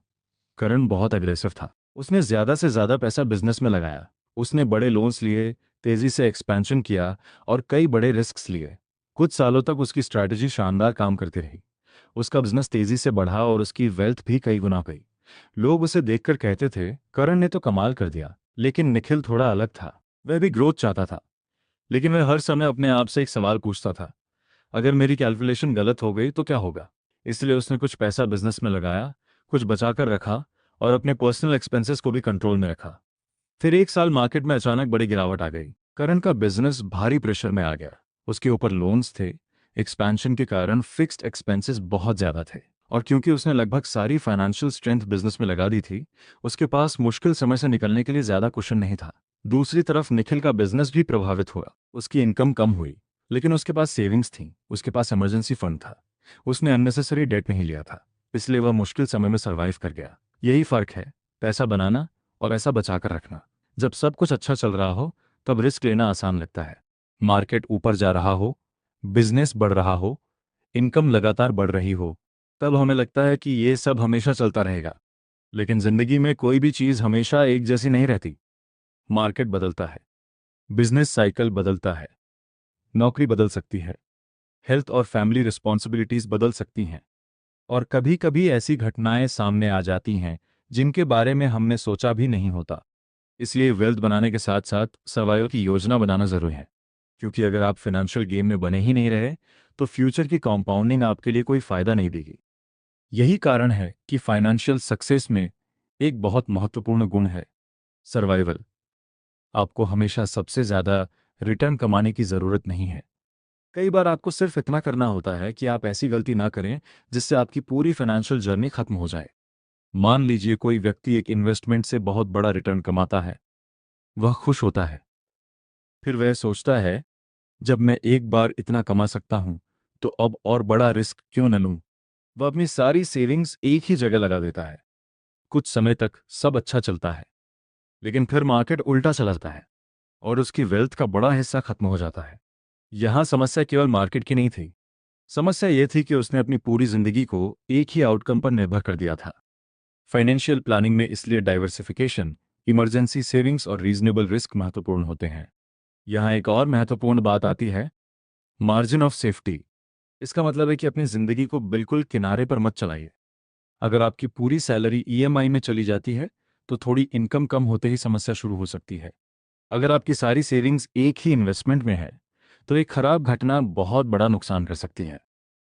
करण बहुत अग्रेसिव था। उसने ज्यादा से ज्यादा पैसा बिजनेस में लगाया। उसने बड़े लोन्स लिए, तेजी से एक्सपेंशन किया और कई बड़े रिस्क लिए। कुछ सालों तक उसकी स्ट्रैटेजी शानदार काम करती रही। उसका बिजनेस तेजी से बढ़ा और उसकी वेल्थ भी कई गुना गई। लोग उसे देखकर कहते थे, करण ने तो कमाल कर दिया। लेकिन निखिल थोड़ा अलग था। वह भी ग्रोथ चाहता था, लेकिन वह हर समय अपने आप से एक सवाल पूछता था, अगर मेरी कैलकुलेशन गलत हो गई तो क्या होगा? इसलिए उसने कुछ पैसा बिजनेस में लगाया, कुछ बचाकर रखा और अपने पर्सनल एक्सपेंसेस को भी कंट्रोल में रखा। फिर एक साल मार्केट में अचानक बड़ी गिरावट आ गई। करण का बिजनेस भारी प्रेशर में आ गया। उसके ऊपर लोन्स थे, एक्सपेंशन के कारण फिक्स्ड एक्सपेंसेस बहुत ज्यादा थे, और क्योंकि उसने लगभग सारी फाइनेंशियल स्ट्रेंथ बिजनेस में लगा दी थी, उसके पास मुश्किल समय से निकलने के लिए ज्यादा कुशन नहीं था। दूसरी तरफ निखिल का बिजनेस भी प्रभावित हुआ। उसकी इनकम कम हुई, लेकिन उसके पास सेविंग्स थी, उसके पास इमरजेंसी फंड था। उसने अननेसेसरी डेट नहीं लिया था, इसलिए वह मुश्किल समय में सर्वाइव कर गया। यही फर्क है, पैसा बनाना और पैसा बचाकर रखना। जब सब कुछ अच्छा चल रहा हो, तब रिस्क लेना आसान लगता है। मार्केट ऊपर जा रहा हो, बिजनेस बढ़ रहा हो, इनकम लगातार बढ़ रही हो, तब हमें लगता है कि ये सब हमेशा चलता रहेगा। लेकिन जिंदगी में कोई भी चीज हमेशा एक जैसी नहीं रहती। मार्केट बदलता है, बिजनेस साइकिल बदलता है, नौकरी बदल सकती है, हेल्थ और फैमिली रिस्पॉन्सिबिलिटीज बदल सकती हैं, और कभी कभी ऐसी घटनाएं सामने आ जाती हैं जिनके बारे में हमने सोचा भी नहीं होता। इसलिए वेल्थ बनाने के साथ साथ सर्वाइवल की योजना बनाना जरूरी है। क्योंकि अगर आप फाइनेंशियल गेम में बने ही नहीं रहे, तो फ्यूचर की कंपाउंडिंग आपके लिए कोई फायदा नहीं देगी। यही कारण है कि फाइनेंशियल सक्सेस में एक बहुत महत्वपूर्ण गुण है, सर्वाइवल। आपको हमेशा सबसे ज्यादा रिटर्न कमाने की जरूरत नहीं है। कई बार आपको सिर्फ इतना करना होता है कि आप ऐसी गलती ना करें जिससे आपकी पूरी फाइनेंशियल जर्नी खत्म हो जाए। मान लीजिए कोई व्यक्ति एक इन्वेस्टमेंट से बहुत बड़ा रिटर्न कमाता है, वह खुश होता है। फिर वह सोचता है, जब मैं एक बार इतना कमा सकता हूं तो अब और बड़ा रिस्क क्यों न लूं। वह अपनी सारी सेविंग्स एक ही जगह लगा देता है। कुछ समय तक सब अच्छा चलता है, लेकिन फिर मार्केट उल्टा चला जाता है और उसकी वेल्थ का बड़ा हिस्सा खत्म हो जाता है। यहां समस्या केवल मार्केट की नहीं थी। समस्या यह थी कि उसने अपनी पूरी जिंदगी को एक ही आउटकम पर निर्भर कर दिया था। फाइनेंशियल प्लानिंग में इसलिए डाइवर्सिफिकेशन, इमरजेंसी सेविंग्स और रीजनेबल रिस्क महत्वपूर्ण होते हैं। यहाँ एक और महत्वपूर्ण बात आती है, मार्जिन ऑफ सेफ्टी। इसका मतलब है कि अपनी जिंदगी को बिल्कुल किनारे पर मत चलाइए। अगर आपकी पूरी सैलरी ईएमआई में चली जाती है तो थोड़ी इनकम कम होते ही समस्या शुरू हो सकती है। अगर आपकी सारी सेविंग्स एक ही इन्वेस्टमेंट में है तो एक खराब घटना बहुत बड़ा नुकसान कर सकती है।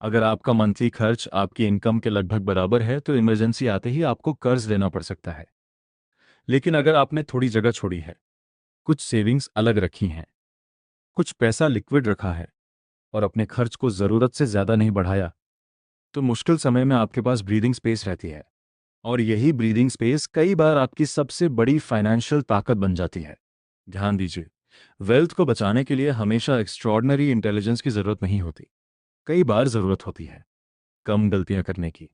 अगर आपका मंथली खर्च आपकी इनकम के लगभग बराबर है तो इमरजेंसी आते ही आपको कर्ज लेना पड़ सकता है। लेकिन अगर आपने थोड़ी जगह छोड़ी है, कुछ सेविंग्स अलग रखी हैं, कुछ पैसा लिक्विड रखा है और अपने खर्च को ज़रूरत से ज़्यादा नहीं बढ़ाया, तो मुश्किल समय में आपके पास ब्रीदिंग स्पेस रहती है। और यही ब्रीदिंग स्पेस कई बार आपकी सबसे बड़ी फाइनेंशियल ताकत बन जाती है। ध्यान दीजिए, वेल्थ को बचाने के लिए हमेशा एक्स्ट्रॉर्डनरी इंटेलिजेंस की ज़रूरत नहीं होती। कई बार ज़रूरत होती है कम गलतियां करने की।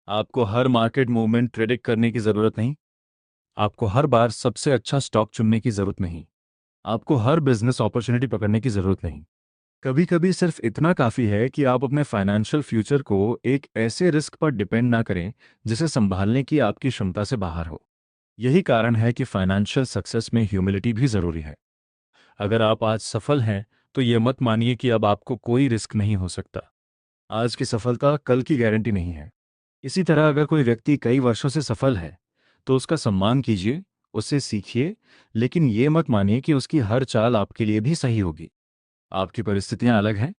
आपको हर मार्केट मूवमेंट प्रेडिक्ट करने की ज़रूरत नहीं। आपको हर बार सबसे अच्छा स्टॉक चुनने की ज़रूरत नहीं। आपको हर बिजनेस अपॉर्चुनिटी पकड़ने की ज़रूरत नहीं। कभी कभी सिर्फ इतना काफ़ी है कि आप अपने फाइनेंशियल फ्यूचर को एक ऐसे रिस्क पर डिपेंड ना करें जिसे संभालने की आपकी क्षमता से बाहर हो। यही कारण है कि फाइनेंशियल सक्सेस में ह्यूमिलिटी भी ज़रूरी है। अगर आप आज सफल हैं तो ये मत मानिए कि अब आपको कोई रिस्क नहीं हो सकता। आज की सफलता कल की गारंटी नहीं है। इसी तरह अगर कोई व्यक्ति कई वर्षों से सफल है तो उसका सम्मान कीजिए, उससे सीखिए, लेकिन ये मत मानिए कि उसकी हर चाल आपके लिए भी सही होगी। आपकी परिस्थितियां अलग हैं,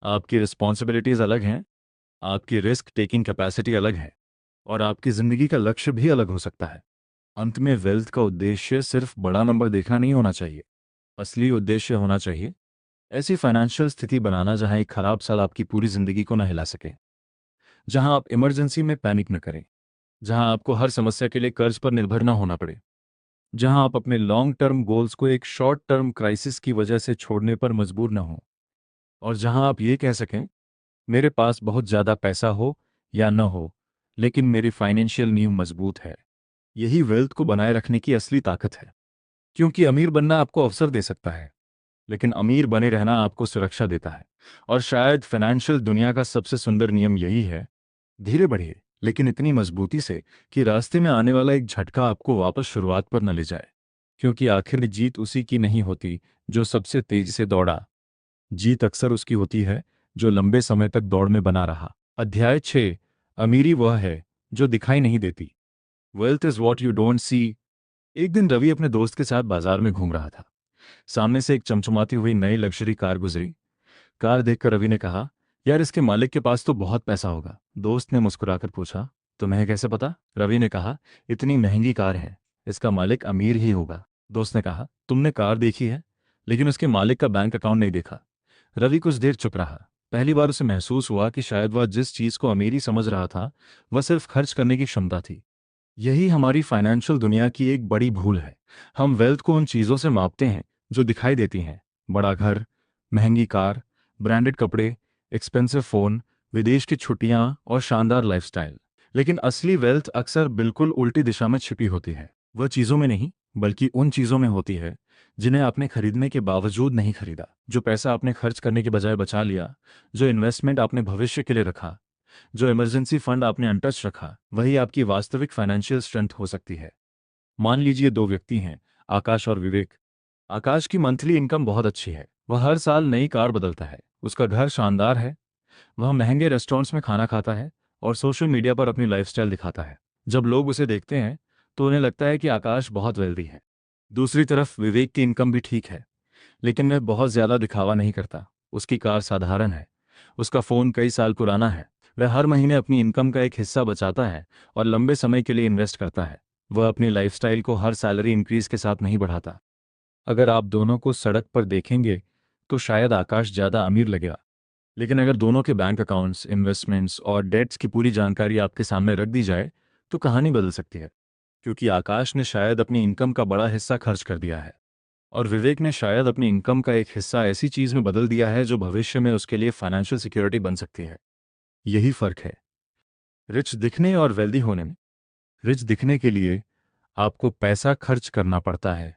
आपकी रिस्पॉन्सिबिलिटीज अलग हैं, आपकी रिस्क टेकिंग कैपेसिटी अलग है और आपकी जिंदगी का लक्ष्य भी अलग हो सकता है। अंत में वेल्थ का उद्देश्य सिर्फ बड़ा नंबर देखना नहीं होना चाहिए। असली उद्देश्य होना चाहिए ऐसी फाइनेंशियल स्थिति बनाना जहां एक खराब साल आपकी पूरी जिंदगी को न हिला सके, जहां आप इमरजेंसी में पैनिक न करें, जहां आपको हर समस्या के लिए कर्ज पर निर्भर न होना पड़े, जहां आप अपने लॉन्ग टर्म गोल्स को एक शॉर्ट टर्म क्राइसिस की वजह से छोड़ने पर मजबूर न हो, और जहां आप ये कह सकें, मेरे पास बहुत ज़्यादा पैसा हो या न हो, लेकिन मेरी फाइनेंशियल नींव मजबूत है। यही वेल्थ को बनाए रखने की असली ताकत है। क्योंकि अमीर बनना आपको अवसर दे सकता है, लेकिन अमीर बने रहना आपको सुरक्षा देता है। और शायद फाइनेंशियल दुनिया का सबसे सुंदर नियम यही है, धीरे बढ़िए लेकिन इतनी मजबूती से कि रास्ते में आने वाला एक झटका आपको वापस शुरुआत पर न ले जाए। क्योंकि आखिर में जीत उसी की नहीं होती जो सबसे तेजी से दौड़ा, जीत अक्सर उसकी होती है जो लंबे समय तक दौड़ में बना रहा। अध्याय 6, अमीरी वह है जो दिखाई नहीं देती। Wealth is what you don't see. एक दिन रवि अपने दोस्त के साथ बाजार में घूम रहा था। सामने से एक चमचमाती हुई नई लग्जरी कार गुजरी। कार देखकर रवि ने कहा, यार इसके मालिक के पास तो बहुत पैसा होगा। दोस्त ने मुस्कुराकर पूछा, तुम्हें कैसे पता? रवि ने कहा, इतनी महंगी कार है, इसका मालिक अमीर ही होगा। दोस्त ने कहा, तुमने कार देखी है लेकिन उसके मालिक का बैंक अकाउंट नहीं देखा। रवि कुछ देर चुप रहा। पहली बार उसे महसूस हुआ कि शायद वह जिस चीज को अमीरी समझ रहा था वह सिर्फ खर्च करने की क्षमता थी। यही हमारी फाइनेंशियल दुनिया की एक बड़ी भूल है। हम वेल्थ को उन चीज़ों से मापते हैं जो दिखाई देती हैं, बड़ा घर, महंगी कार, ब्रांडेड कपड़े, एक्सपेंसिव फ़ोन, विदेश की छुट्टियां और शानदार लाइफस्टाइल। लेकिन असली वेल्थ अक्सर बिल्कुल उल्टी दिशा में छिपी होती है। वह चीज़ों में नहीं बल्कि उन चीज़ों में होती है जिन्हें आपने खरीदने के बावजूद नहीं खरीदा, जो पैसा आपने खर्च करने के बजाय बचा लिया, जो इन्वेस्टमेंट आपने भविष्य के लिए रखा, जो इमरजेंसी फंड आपने अनटच रखा। वही आपकी वास्तविक फाइनेंशियल स्ट्रेंथ हो सकती है। मान लीजिए दो व्यक्ति हैं, आकाश और विवेक। आकाश की मंथली इनकम बहुत अच्छी है, वह हर साल नई कार बदलता है, उसका घर शानदार है, वह महंगे रेस्टोरेंट्स में खाना खाता है और सोशल मीडिया पर अपनी लाइफस्टाइल दिखाता है। जब लोग उसे देखते हैं तो उन्हें लगता है कि आकाश बहुत वेल्दी है। दूसरी तरफ विवेक की इनकम भी ठीक है, लेकिन वह बहुत ज़्यादा दिखावा नहीं करता। उसकी कार साधारण है, उसका फ़ोन कई साल पुराना है, वह हर महीने अपनी इनकम का एक हिस्सा बचाता है और लंबे समय के लिए इन्वेस्ट करता है। वह अपनी लाइफस्टाइल को हर सैलरी इंक्रीज के साथ नहीं बढ़ाता। अगर आप दोनों को सड़क पर देखेंगे तो शायद आकाश ज़्यादा अमीर लगेगा, लेकिन अगर दोनों के बैंक अकाउंट्स, इन्वेस्टमेंट्स और डेट्स की पूरी जानकारी आपके सामने रख दी जाए तो कहानी बदल सकती है। क्योंकि आकाश ने शायद अपनी इनकम का बड़ा हिस्सा खर्च कर दिया है, और विवेक ने शायद अपनी इनकम का एक हिस्सा ऐसी चीज में बदल दिया है जो भविष्य में उसके लिए फाइनेंशियल सिक्योरिटी बन सकती है। यही फर्क है रिच दिखने और वेल्दी होने में। रिच दिखने के लिए आपको पैसा खर्च करना पड़ता है,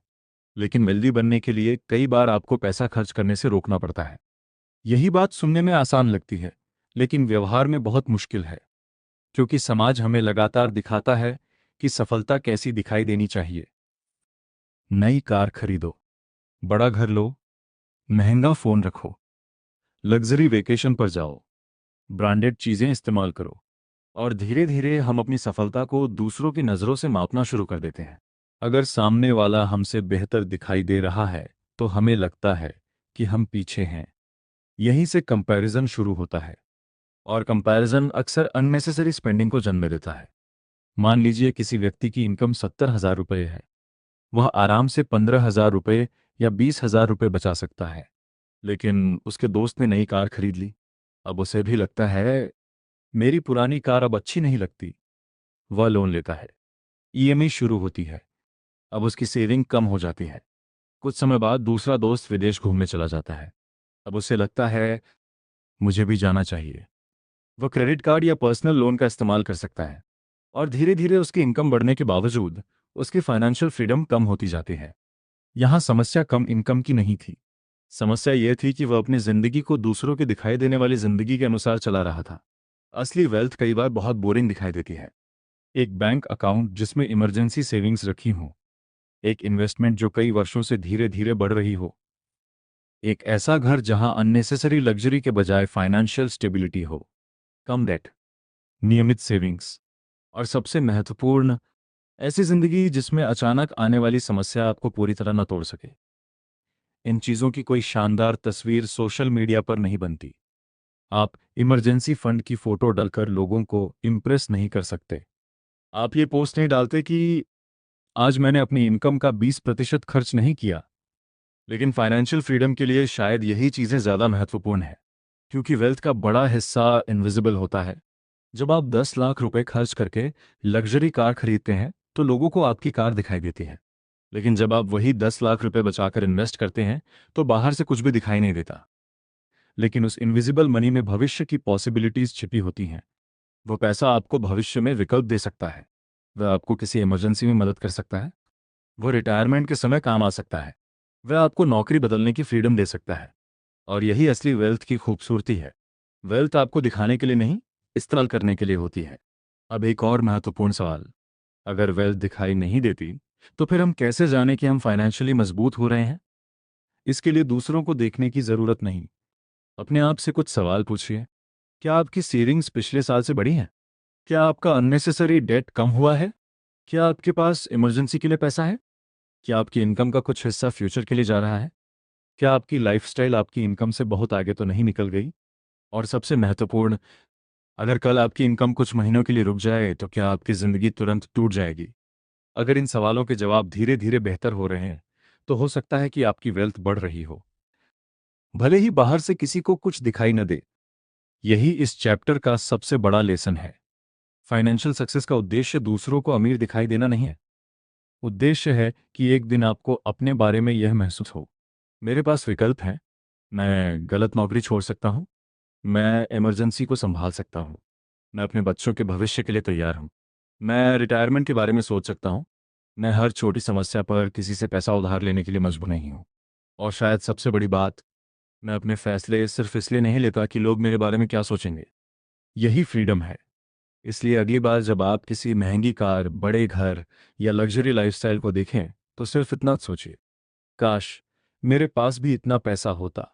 लेकिन वेल्दी बनने के लिए कई बार आपको पैसा खर्च करने से रोकना पड़ता है। यही बात सुनने में आसान लगती है, लेकिन व्यवहार में बहुत मुश्किल है, क्योंकि समाज हमें लगातार दिखाता है कि सफलता कैसी दिखाई देनी चाहिए। नई कार खरीदो, बड़ा घर लो, महंगा फोन रखो, लग्जरी वेकेशन पर जाओ, ब्रांडेड चीजें इस्तेमाल करो, और धीरे धीरे हम अपनी सफलता को दूसरों की नज़रों से मापना शुरू कर देते हैं। अगर सामने वाला हमसे बेहतर दिखाई दे रहा है तो हमें लगता है कि हम पीछे हैं। यहीं से कंपैरिजन शुरू होता है, और कंपैरिजन अक्सर अननेसेसरी स्पेंडिंग को जन्म देता है। मान लीजिए किसी व्यक्ति की इनकम 70,000 रुपये है। वह आराम से 15,000 रुपये या 20,000 रुपये बचा सकता है, लेकिन उसके दोस्त ने नई कार खरीद ली। अब उसे भी लगता है मेरी पुरानी कार अब अच्छी नहीं लगती। वह लोन लेता है, ईएमआई शुरू होती है। अब उसकी सेविंग कम हो जाती है। कुछ समय बाद दूसरा दोस्त विदेश घूमने चला जाता है। अब उसे लगता है मुझे भी जाना चाहिए। वह क्रेडिट कार्ड या पर्सनल लोन का इस्तेमाल कर सकता है, और धीरे धीरे उसकी इनकम बढ़ने के बावजूद उसकी फाइनेंशियल फ्रीडम कम होती जाती है। यहाँ समस्या कम इनकम की नहीं थी। समस्या यह थी कि वह अपनी जिंदगी को दूसरों के दिखाई देने वाली जिंदगी के अनुसार चला रहा था। असली वेल्थ कई बार बहुत बोरिंग दिखाई देती है। एक बैंक अकाउंट जिसमें इमरजेंसी सेविंग्स रखी हों, एक इन्वेस्टमेंट जो कई वर्षों से धीरे धीरे बढ़ रही हो, एक ऐसा घर जहां अननेसेसरी लग्जरी के बजाय फाइनेंशियल स्टेबिलिटी हो, कम डेट, नियमित सेविंग्स, और सबसे महत्वपूर्ण, ऐसी जिंदगी जिसमें अचानक आने वाली समस्या आपको पूरी तरह न तोड़ सके। इन चीजों की कोई शानदार तस्वीर सोशल मीडिया पर नहीं बनती। आप इमरजेंसी फंड की फोटो डालकर लोगों को इम्प्रेस नहीं कर सकते। आप ये पोस्ट नहीं डालते कि आज मैंने अपनी इनकम का 20% खर्च नहीं किया। लेकिन फाइनेंशियल फ्रीडम के लिए शायद यही चीज़ें ज़्यादा महत्वपूर्ण है, क्योंकि वेल्थ का बड़ा हिस्सा इनविजिबल होता है। जब आप 10 लाख रुपए खर्च करके लग्जरी कार खरीदते हैं तो लोगों को आपकी कार दिखाई देती है, लेकिन जब आप वही 10 लाख रुपए बचाकर इन्वेस्ट करते हैं तो बाहर से कुछ भी दिखाई नहीं देता। लेकिन उस इनविजिबल मनी में भविष्य की पॉसिबिलिटीज छिपी होती हैं। वो पैसा आपको भविष्य में विकल्प दे सकता है, वह आपको किसी इमरजेंसी में मदद कर सकता है, वो रिटायरमेंट के समय काम आ सकता है, वह आपको नौकरी बदलने की फ्रीडम दे सकता है। और यही असली वेल्थ की खूबसूरती है। वेल्थ आपको दिखाने के लिए नहीं, इस्तेमाल करने के लिए होती है। अब एक और महत्वपूर्ण सवाल, अगर वेल्थ दिखाई नहीं देती तो फिर हम कैसे जाने कि हम फाइनेंशियली मजबूत हो रहे हैं? इसके लिए दूसरों को देखने की ज़रूरत नहीं। अपने आप से कुछ सवाल पूछिए। क्या आपकी सेविंग्स पिछले साल से बढ़ी हैं? क्या आपका अननेसेसरी डेट कम हुआ है? क्या आपके पास इमरजेंसी के लिए पैसा है? क्या आपकी इनकम का कुछ हिस्सा फ्यूचर के लिए जा रहा है? क्या आपकी लाइफस्टाइल आपकी इनकम से बहुत आगे तो नहीं निकल गई? और सबसे महत्वपूर्ण, अगर कल आपकी इनकम कुछ महीनों के लिए रुक जाए तो क्या आपकी ज़िंदगी तुरंत टूट जाएगी? अगर इन सवालों के जवाब धीरे धीरे बेहतर हो रहे हैं तो हो सकता है कि आपकी वेल्थ बढ़ रही हो, भले ही बाहर से किसी को कुछ दिखाई न दे। यही इस चैप्टर का सबसे बड़ा लेसन है। फाइनेंशियल सक्सेस का उद्देश्य दूसरों को अमीर दिखाई देना नहीं है। उद्देश्य है कि एक दिन आपको अपने बारे में यह महसूस हो, मेरे पास विकल्प है। मैं गलत नौकरी छोड़ सकता हूँ, मैं इमरजेंसी को संभाल सकता हूँ, मैं अपने बच्चों के भविष्य के लिए तैयार हूँ, मैं रिटायरमेंट के बारे में सोच सकता हूँ, मैं हर छोटी समस्या पर किसी से पैसा उधार लेने के लिए मजबूर नहीं हूँ। और शायद सबसे बड़ी बात, मैं अपने फैसले सिर्फ इसलिए नहीं लेता कि लोग मेरे बारे में क्या सोचेंगे। यही फ्रीडम है। इसलिए अगली बार जब आप किसी महंगी कार, बड़े घर या लग्जरी लाइफस्टाइल को देखें तो सिर्फ इतना सोचिए, काश मेरे पास भी इतना पैसा होता।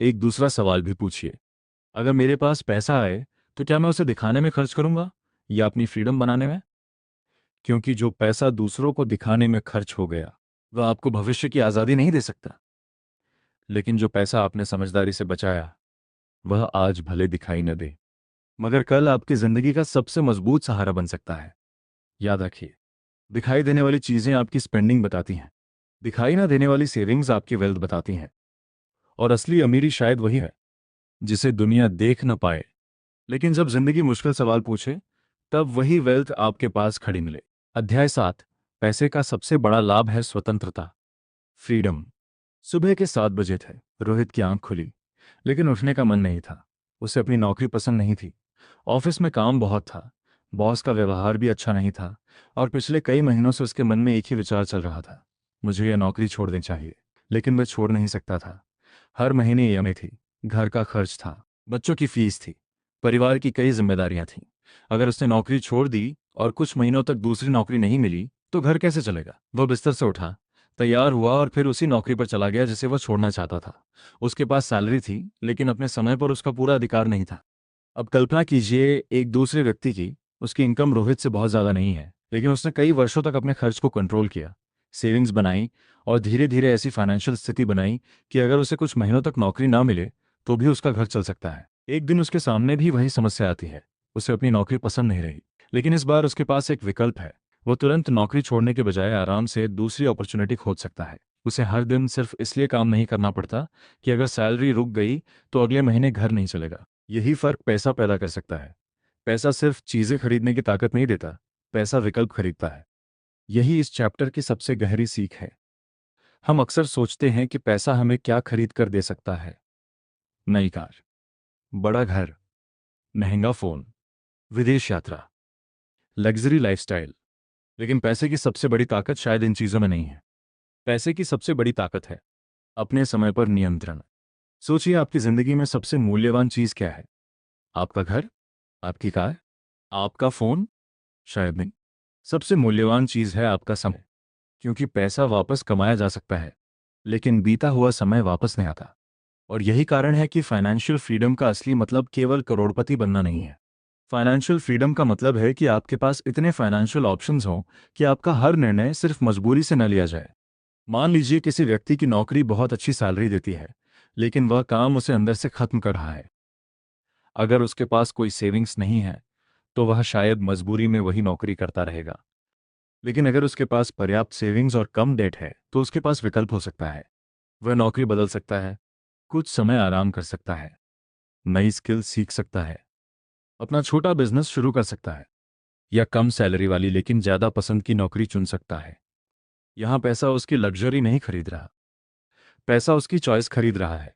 एक दूसरा सवाल भी पूछिए, अगर मेरे पास पैसा आए तो क्या मैं उसे दिखाने में खर्च करूंगा या अपनी फ्रीडम बनाने में? क्योंकि जो पैसा दूसरों को दिखाने में खर्च हो गया वह आपको भविष्य की आज़ादी नहीं दे सकता, लेकिन जो पैसा आपने समझदारी से बचाया वह आज भले दिखाई न दे, मगर कल आपकी जिंदगी का सबसे मजबूत सहारा बन सकता है। याद रखिए, दिखाई देने वाली चीजें आपकी स्पेंडिंग बताती हैं, दिखाई ना देने वाली सेविंग्स आपकी वेल्थ बताती हैं। और असली अमीरी शायद वही है जिसे दुनिया देख न पाए, लेकिन जब जिंदगी मुश्किल सवाल पूछे तब वही वेल्थ आपके पास खड़ी मिले। अध्याय 7, पैसे का सबसे बड़ा लाभ है स्वतंत्रता। फ्रीडम। सुबह के 7 बजे थे। रोहित की आंख खुली, लेकिन उठने का मन नहीं था। उसे अपनी नौकरी पसंद नहीं थी। ऑफिस में काम बहुत था, बॉस का व्यवहार भी अच्छा नहीं था, और पिछले कई महीनों से उसके मन में एक ही विचार चल रहा था, मुझे यह नौकरी छोड़ देनी चाहिए। लेकिन वह छोड़ नहीं सकता था। हर महीने ईएमआई थी, घर का खर्च था, बच्चों की फीस थी, परिवार की कई जिम्मेदारियां थीं। अगर उसने नौकरी छोड़ दी और कुछ महीनों तक दूसरी नौकरी नहीं मिली तो घर कैसे चलेगा। वह बिस्तर से उठा, तैयार हुआ और फिर उसी नौकरी पर चला गया जिसे वह छोड़ना चाहता था। उसके पास सैलरी थी, लेकिन अपने समय पर उसका पूरा अधिकार नहीं था। अब कल्पना कीजिए एक दूसरे व्यक्ति की। उसकी इनकम रोहित से बहुत ज़्यादा नहीं है, लेकिन उसने कई वर्षों तक अपने खर्च को कंट्रोल किया, सेविंग्स बनाई, और धीरे धीरे ऐसी फाइनेंशियल स्थिति बनाई कि अगर उसे कुछ महीनों तक नौकरी ना मिले तो भी उसका घर चल सकता है। एक दिन उसके सामने भी वही समस्या आती है। उसे अपनी नौकरी पसंद नहीं रही, लेकिन इस बार उसके पास एक विकल्प है। वो तुरंत नौकरी छोड़ने के बजाय आराम से दूसरी अपॉर्चुनिटी खोज सकता है। उसे हर दिन सिर्फ इसलिए काम नहीं करना पड़ता कि अगर सैलरी रुक गई तो अगले महीने घर नहीं चलेगा। यही फर्क पैसा पैदा कर सकता है। पैसा सिर्फ चीजें खरीदने की ताकत नहीं देता, पैसा विकल्प खरीदता है। यही इस चैप्टर की सबसे गहरी सीख है। हम अक्सर सोचते हैं कि पैसा हमें क्या खरीद कर दे सकता है। नई कार, बड़ा घर, महंगा फोन, विदेश यात्रा, लग्जरी लाइफस्टाइल। लेकिन पैसे की सबसे बड़ी ताकत शायद इन चीजों में नहीं है। पैसे की सबसे बड़ी ताकत है अपने समय पर नियंत्रण। सोचिए आपकी जिंदगी में सबसे मूल्यवान चीज क्या है? आपका घर, आपकी कार, आपका फोन? शायद नहीं। सबसे मूल्यवान चीज है आपका समय। क्योंकि पैसा वापस कमाया जा सकता है, लेकिन बीता हुआ समय वापस नहीं आता। और यही कारण है कि फाइनेंशियल फ्रीडम का असली मतलब केवल करोड़पति बनना नहीं है। फाइनेंशियल फ्रीडम का मतलब है कि आपके पास इतने फाइनेंशियल ऑप्शंस हों कि आपका हर निर्णय सिर्फ मजबूरी से न लिया जाए। मान लीजिए किसी व्यक्ति की नौकरी बहुत अच्छी सैलरी देती है, लेकिन वह काम उसे अंदर से खत्म कर रहा है। अगर उसके पास कोई सेविंग्स नहीं है तो वह शायद मजबूरी में वही नौकरी करता रहेगा। लेकिन अगर उसके पास पर्याप्त सेविंग्स और कम डेट है तो उसके पास विकल्प हो सकता है। वह नौकरी बदल सकता है, कुछ समय आराम कर सकता है, नई स्किल सीख सकता है, अपना छोटा बिजनेस शुरू कर सकता है, या कम सैलरी वाली लेकिन ज़्यादा पसंद की नौकरी चुन सकता है। यहाँ पैसा उसकी लग्जरी नहीं खरीद रहा, पैसा उसकी चॉइस खरीद रहा है,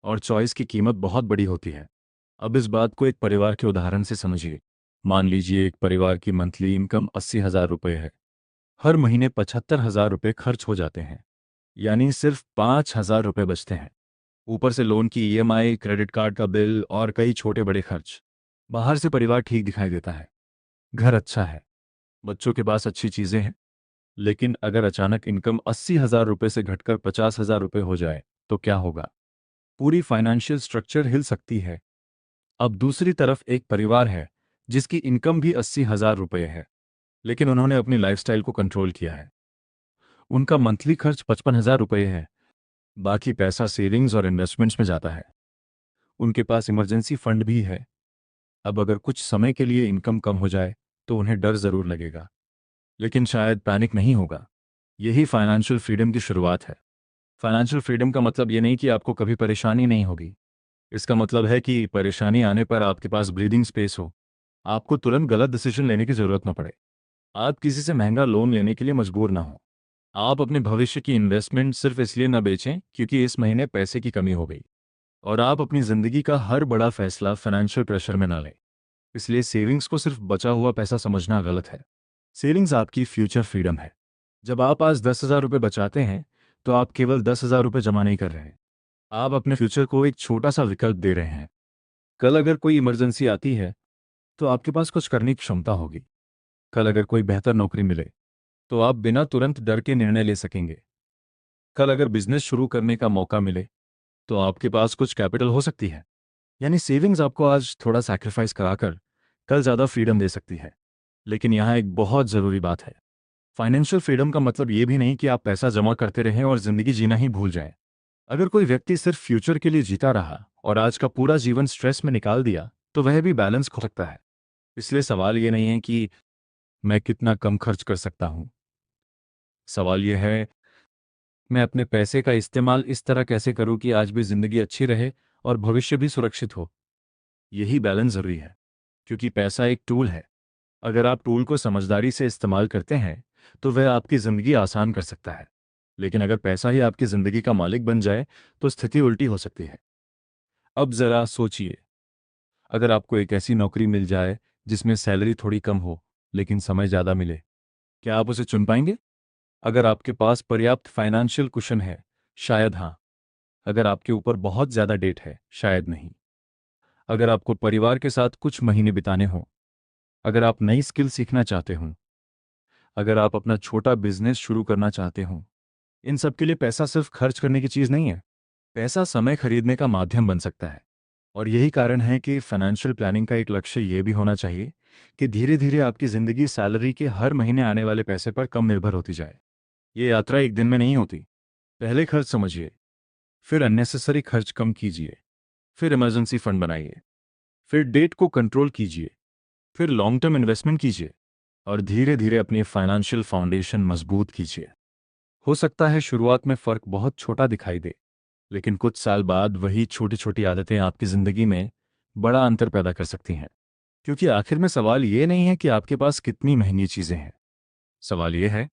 और चॉइस की कीमत बहुत बड़ी होती है। अब इस बात को एक परिवार के उदाहरण से समझिए। मान लीजिए एक परिवार की मंथली इनकम 80,000 रुपये है। हर महीने 75,000 रुपये खर्च हो जाते हैं, यानी सिर्फ 5,000 रुपये बचते हैं। ऊपर से लोन की ईएमआई, क्रेडिट कार्ड का बिल और कई छोटे बड़े खर्च। बाहर से परिवार ठीक दिखाई देता है, घर अच्छा है, बच्चों के पास अच्छी चीजें हैं। लेकिन अगर अचानक इनकम 80,000 रुपये से घटकर 50,000 रुपये हो जाए तो क्या होगा? पूरी फाइनेंशियल स्ट्रक्चर हिल सकती है। अब दूसरी तरफ एक परिवार है जिसकी इनकम भी 80,000 रुपये है, लेकिन उन्होंने अपनी लाइफस्टाइल को कंट्रोल किया है। उनका मंथली खर्च 55,000 रुपये है, बाकी पैसा सेविंग्स और इन्वेस्टमेंट्स में जाता है। उनके पास इमरजेंसी फंड भी है। अब अगर कुछ समय के लिए इनकम कम हो जाए तो उन्हें डर जरूर लगेगा, लेकिन शायद पैनिक नहीं होगा। यही फाइनेंशियल फ्रीडम की शुरुआत है। फाइनेंशियल फ्रीडम का मतलब ये नहीं कि आपको कभी परेशानी नहीं होगी। इसका मतलब है कि परेशानी आने पर आपके पास ब्रीदिंग स्पेस हो, आपको तुरंत गलत डिसीजन लेने की जरूरत न पड़े, आप किसी से महंगा लोन लेने के लिए मजबूर ना हो, आप अपने भविष्य की इन्वेस्टमेंट सिर्फ इसलिए न बेचें क्योंकि इस महीने पैसे की कमी हो गई, और आप अपनी ज़िंदगी का हर बड़ा फैसला फाइनेंशियल प्रेशर में ना लें। इसलिए सेविंग्स को सिर्फ बचा हुआ पैसा समझना गलत है। सेविंग्स आपकी फ्यूचर फ्रीडम है। जब आप आज 10,000 रुपये बचाते हैं तो आप केवल 10,000 रुपये जमा नहीं कर रहे हैं, आप अपने फ्यूचर को एक छोटा सा विकल्प दे रहे हैं। कल अगर कोई इमरजेंसी आती है तो आपके पास कुछ करने की क्षमता होगी। कल अगर कोई बेहतर नौकरी मिले तो आप बिना तुरंत डर के निर्णय ले सकेंगे। कल अगर बिजनेस शुरू करने का मौका मिले तो आपके पास कुछ कैपिटल हो सकती है। यानी सेविंग्स आपको आज थोड़ा सैक्रिफाइस कराकर कल ज़्यादा फ्रीडम दे सकती है। लेकिन यहाँ एक बहुत ज़रूरी बात है। फाइनेंशियल फ्रीडम का मतलब ये भी नहीं कि आप पैसा जमा करते रहें और ज़िंदगी जीना ही भूल जाएं। अगर कोई व्यक्ति सिर्फ फ्यूचर के लिए जीता रहा और आज का पूरा जीवन स्ट्रेस में निकाल दिया तो वह भी बैलेंस खो सकता है। इसलिए सवाल ये नहीं है कि मैं कितना कम खर्च कर सकता हूँ। सवाल यह है, मैं अपने पैसे का इस्तेमाल इस तरह कैसे करूँ कि आज भी ज़िंदगी अच्छी रहे और भविष्य भी सुरक्षित हो। यही बैलेंस ज़रूरी है, क्योंकि पैसा एक टूल है। अगर आप टूल को समझदारी से इस्तेमाल करते हैं तो वह आपकी ज़िंदगी आसान कर सकता है। लेकिन अगर पैसा ही आपकी ज़िंदगी का मालिक बन जाए तो स्थिति उल्टी हो सकती है। अब ज़रा सोचिए, अगर आपको एक ऐसी नौकरी मिल जाए जिसमें सैलरी थोड़ी कम हो लेकिन समय ज़्यादा मिले, क्या आप उसे चुन पाएंगे? अगर आपके पास पर्याप्त फाइनेंशियल कुशन है, शायद हाँ। अगर आपके ऊपर बहुत ज़्यादा डेट है, शायद नहीं। अगर आपको परिवार के साथ कुछ महीने बिताने हों, अगर आप नई स्किल सीखना चाहते हों, अगर आप अपना छोटा बिजनेस शुरू करना चाहते हों, इन सब के लिए पैसा सिर्फ खर्च करने की चीज़ नहीं है। पैसा समय खरीदने का माध्यम बन सकता है। और यही कारण है कि फाइनेंशियल प्लानिंग का एक लक्ष्य ये भी होना चाहिए कि धीरे धीरे आपकी ज़िंदगी सैलरी के हर महीने आने वाले पैसे पर कम निर्भर होती जाए। ये यात्रा एक दिन में नहीं होती। पहले खर्च समझिए, फिर अननेसेसरी खर्च कम कीजिए, फिर इमरजेंसी फंड बनाइए, फिर डेट को कंट्रोल कीजिए, फिर लॉन्ग टर्म इन्वेस्टमेंट कीजिए और धीरे धीरे अपनी फाइनेंशियल फाउंडेशन मजबूत कीजिए। हो सकता है शुरुआत में फ़र्क बहुत छोटा दिखाई दे, लेकिन कुछ साल बाद वही छोटी छोटी आदतें आपकी ज़िंदगी में बड़ा अंतर पैदा कर सकती हैं। क्योंकि आखिर में सवाल ये नहीं है कि आपके पास कितनी महंगी चीज़ें हैं। सवाल ये है